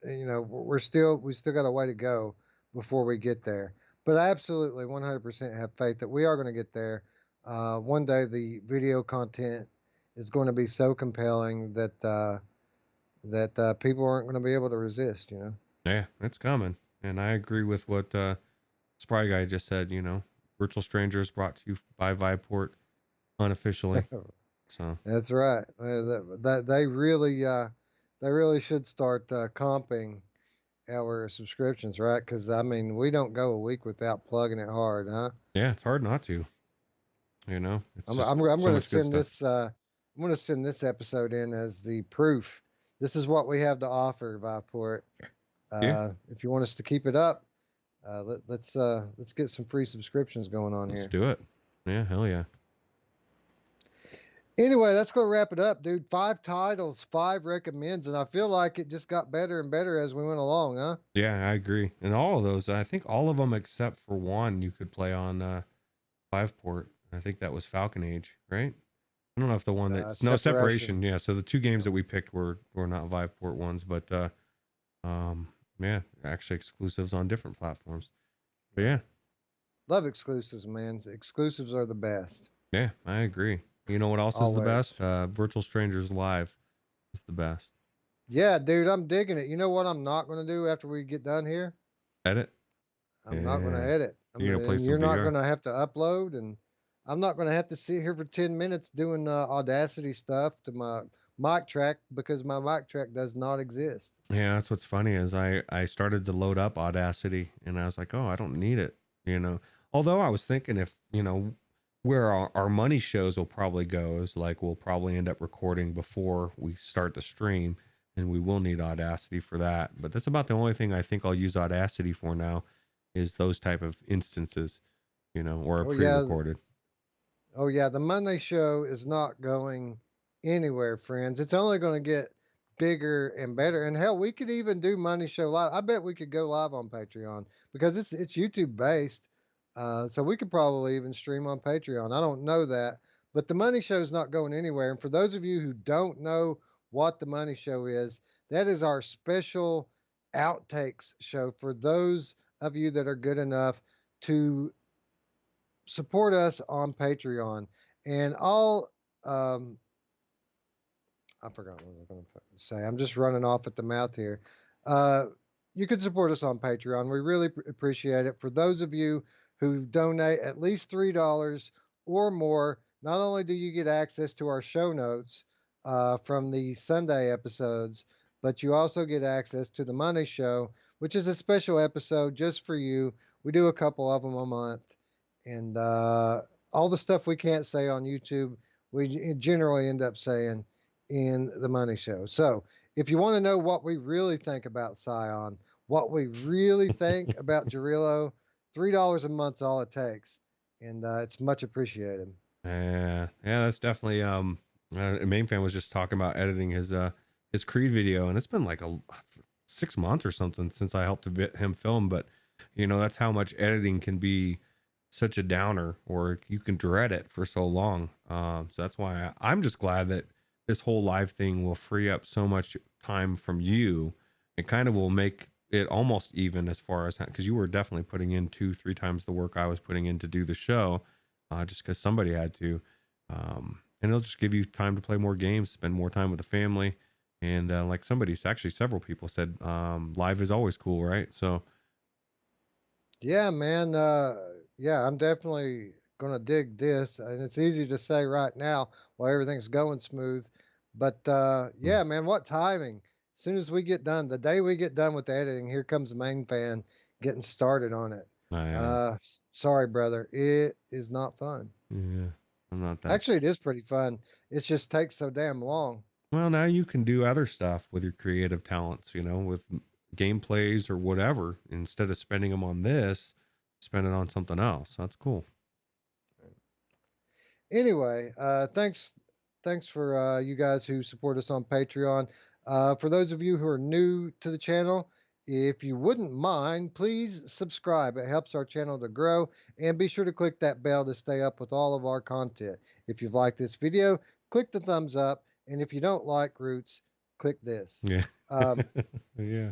you know, we still got a way to go before we get there. But I absolutely 100% have faith that we are going to get there. One day the video content is going to be so compelling that people aren't going to be able to resist. You know. Yeah, it's coming. And I agree with what Spry Guy just said. Virtual Strangers brought to you by Viveport unofficially. So That's right. They really should start comping our subscriptions, right? Because I mean, we don't go a week without plugging it hard, huh? yeah, it's hard not to. It's just I'm so going to much good send stuff. this. I'm going to send this episode in as the proof. This is what we have to offer, Viveport. Yeah, If you want us to keep it up, let's get some free subscriptions going on let's here. do it. Yeah, hell yeah. Anyway, that's going to wrap it up, dude. 5 titles, 5 recommends, and I feel like it just got better and better as we went along, huh? Yeah, I agree. And all of those, I think all of them except for one, you could play on Viveport. I think that was Falcon Age, right? I don't know if the one that's no Separation. Separation. Yeah, so the two games that we picked were not Viveport ones, but um, yeah, actually exclusives on different platforms. But yeah, Love exclusives, man. Exclusives are the best. yeah, I agree. You know what else is the best? Always. Virtual Strangers Live is the best. Yeah, dude, I'm digging it. You know what I'm not going to do after we get done here? Edit. I'm not going to Yeah, edit. you're gonna play And some you're not VR. going to have to upload, and I'm not going to have to sit here for 10 minutes doing Audacity stuff to my mic track because my mic track does not exist. Yeah, that's what's funny is I started to load up Audacity and I was like, oh, I don't need it. You know, although I was thinking if where our money shows will probably go is like we'll probably end up recording before we start the stream, and we will need Audacity for that. But that's about the only thing I think I'll use Audacity for now is those type of instances, or a Oh yeah, pre-recorded. oh yeah, the Monday show is not going anywhere, friends. It's only going to get bigger and better. And hell, we could even do Monday show live. I bet we could go live on Patreon because it's YouTube based. So we could probably even stream on Patreon. I don't know that, but the Money Show is not going anywhere. And for those of you who don't know what the Money Show is, that is our special outtakes show for those of you that are good enough to support us on Patreon. And um, I forgot what I was going to say. I'm just running off at the mouth here. Uh, you can support us on Patreon. We really appreciate it. For those of you who donate at least $3 or more, not only do you get access to our show notes from the Sunday episodes, but you also get access to the Money Show, which is a special episode just for you. We do a couple of them a month. And all the stuff we can't say on YouTube, we generally end up saying in the Money Show. So if you want to know what we really think about Scion, what we really think about Jarillo, $3 a month's all it takes, and it's much appreciated. Yeah, that's definitely Mamefan was just talking about editing his Creed video, and it's been like 6 months or something since I helped him film. But that's how much editing can be such a downer, or you can dread it for so long. So that's why I'm just glad that this whole live thing will free up so much time from you. It kind of will make it almost even as far as because you were definitely putting in 2-3 times the work I was putting in to do the show, just because somebody had to. And it'll just give you time to play more games, spend more time with the family. And like several people said, live is always cool, right? So Yeah, man. Yeah, I'm definitely gonna dig this, and it's easy to say right now while everything's going smooth. But yeah, man, what timing! As soon as we get done, the day we get done with the editing, here comes the main fan getting started on it. I, Uh, Sorry, brother, it is not fun. yeah, I'm not that. Actually, it is pretty fun. It just takes so damn long. Well, now you can do other stuff with your creative talents, with gameplays or whatever. Instead of spending them on this, spend it on something else. That's cool. Anyway, thanks for you guys who support us on Patreon. For those of you who are new to the channel, if you wouldn't mind, please subscribe. It helps our channel to grow, and be sure to click that bell to stay up with all of our content. If you've liked this video, click the thumbs up, and if you don't like Roots, click this. Yeah. Um, Yeah,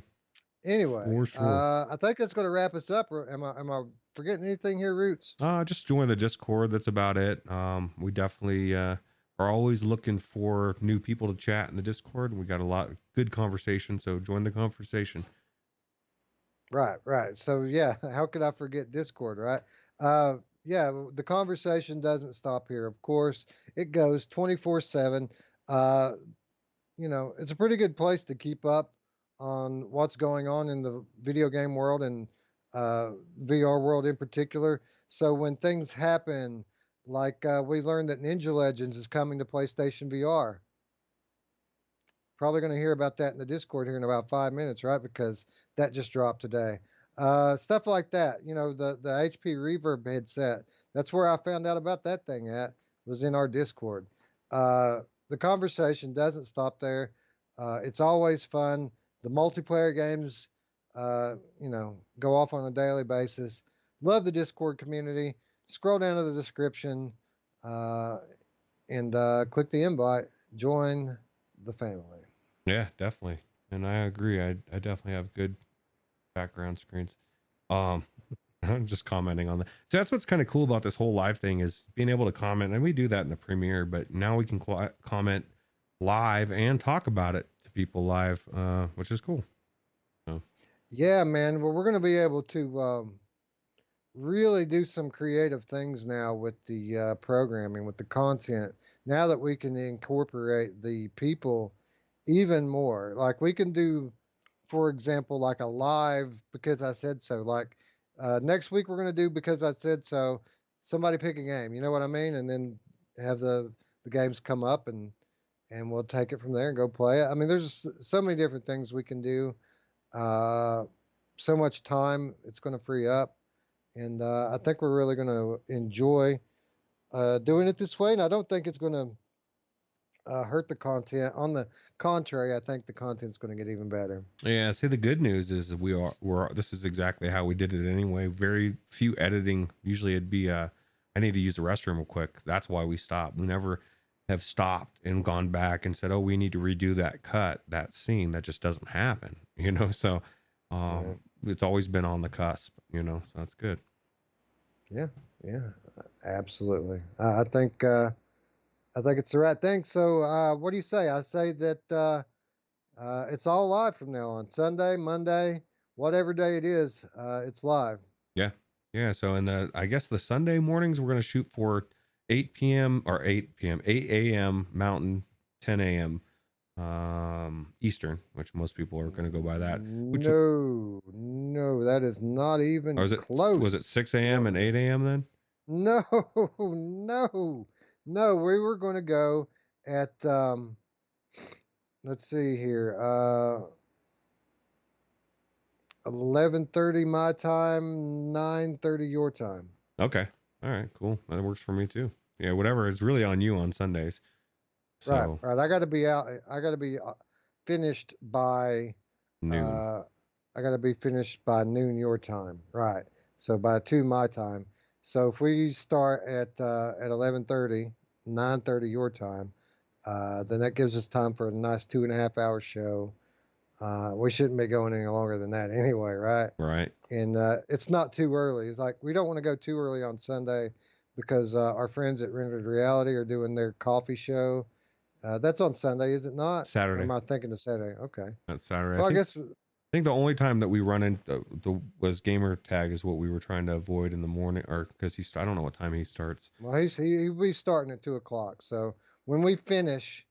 anyway, for sure. I think that's going to wrap us up. Am I forgetting anything here, Roots? Just join the Discord. That's about it. We definitely are always looking for new people to chat in the Discord. We got a lot of good conversation, so join the conversation. Right, right. So yeah, how could I forget Discord, right? Yeah, the conversation doesn't stop here. Of course, it goes 24/7. Uh, it's a pretty good place to keep up on what's going on in the video game world and VR world in particular. So when things happen, like we learned that Ninja Legends is coming to PlayStation VR. Probably going to hear about that in the Discord here in about 5 minutes, right? Because that just dropped today. Stuff like that. The HP Reverb headset. That's where I found out about that thing at, was in our Discord. The conversation doesn't stop there. It's always fun. The multiplayer games, go off on a daily basis. Love the Discord community. Scroll down to the description and click the invite. Join the family. Yeah, definitely. And I agree. I definitely have good background screens. Um, I'm just commenting on that. So that's what's kind of cool about this whole live thing, is being able to comment, and we do that in the premiere, but now we can comment live and talk about it to people live, which is cool. So. Yeah, man. Well, we're going to be able to really do some creative things now with the programming, with the content. Now that we can incorporate the people even more, like we can do, for example, like a live because I said so. Like next week we're going to do because I said so. Somebody pick a game, you know what I mean, and then have the games come up and we'll take it from there and go play it. I mean, there's so many different things we can do. Uh, so much time it's going to free up, and I think we're really going to enjoy doing it this way. And I don't think it's going to hurt the content. On the contrary, I think the content's going to get even better. Yeah, see, the good news is this is exactly how we did it anyway. Very few editing. Usually it'd be I need to use the restroom real quick. That's why we stopped. We never have stopped and gone back and said, oh, we need to redo that scene. That just doesn't happen, so Yeah. it's always been on the cusp, so that's good. Yeah, yeah, absolutely. I think it's the right thing. So, what do you say? I say that it's all live from now on. Sunday, Monday, whatever day it is, it's live. Yeah, so I guess the Sunday mornings we're going to shoot for 8 p.m. or 8 p.m. 8 a.m. Mountain, 10 a.m. Eastern, which most people are going to go by that. No, that is not even close. Was it 6 a.m. and 8 a.m. then? No, no. We were going to go at let's see here, 11:30 my time, 9:30 your time. Okay, all right, cool. That works for me too. Yeah, whatever. It's really on you on Sundays. So. Right. I got to be out. I got to be finished by Noon. I got to be finished by noon your time. Right. So by 2 my time. So if we start at 11:30, 9:30 your time, then that gives us time for a nice 2.5 hour show. We shouldn't be going any longer than that anyway, right? Right. And it's not too early. It's like we don't want to go too early on Sunday because our friends at Rendered Reality are doing their coffee show. That's on Sunday, is it not? Saturday. Or am I thinking of Saturday? Okay. That's Saturday. Well, I think the only time that we run into was gamer tag is what we were trying to avoid in the morning, or because I don't know what time he starts. Well, he'll be starting at 2 o'clock. So when we finish,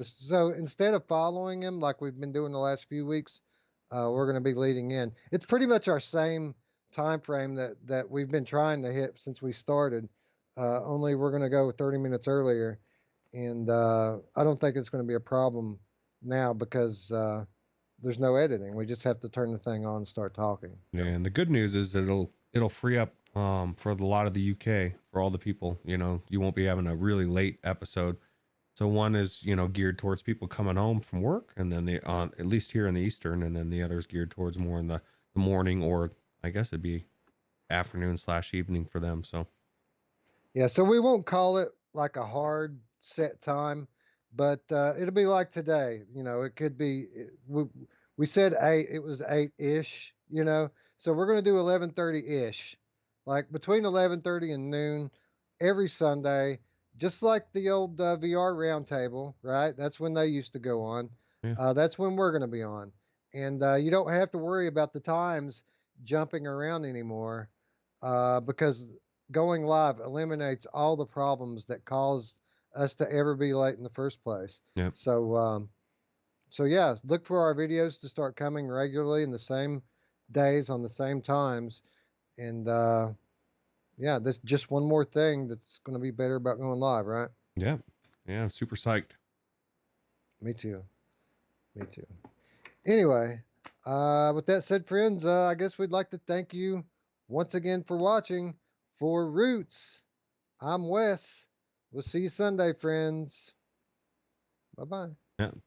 so instead of following him like we've been doing the last few weeks, we're going to be leading in. It's pretty much our same time frame that we've been trying to hit since we started. Only we're going to go 30 minutes earlier, and I don't think it's going to be a problem now because there's no editing. We just have to turn the thing on and start talking. Yeah, and the good news is that it'll free up for a lot of the UK, for all the people. You won't be having a really late episode So one is, you know, geared towards people coming home from work, and then the on at least here in the Eastern, and then the other is geared towards more in the morning, or I guess it'd be afternoon slash evening for them. So Yeah, so we won't call it like a hard set time, but it'll be like today. You know, it could be. We said 8. It was 8-ish. You know, so we're gonna do 11:30-ish, like between 11:30 and noon, every Sunday, just like the old VR roundtable, right? That's when they used to go on. yeah, That's when we're gonna be on, and you don't have to worry about the times jumping around anymore, because going live eliminates all the problems that caused us to ever be late in the first place. yeah, So yeah, look for our videos to start coming regularly in the same days on the same times. And yeah, there's just one more thing that's going to be better about going live, right? yeah, yeah. I'm super psyched. Me too. Me too. Anyway, with that said, friends, I guess we'd like to thank you once again for watching. For Roots, I'm Wes. We'll see you Sunday, friends. Bye bye. Yeah, take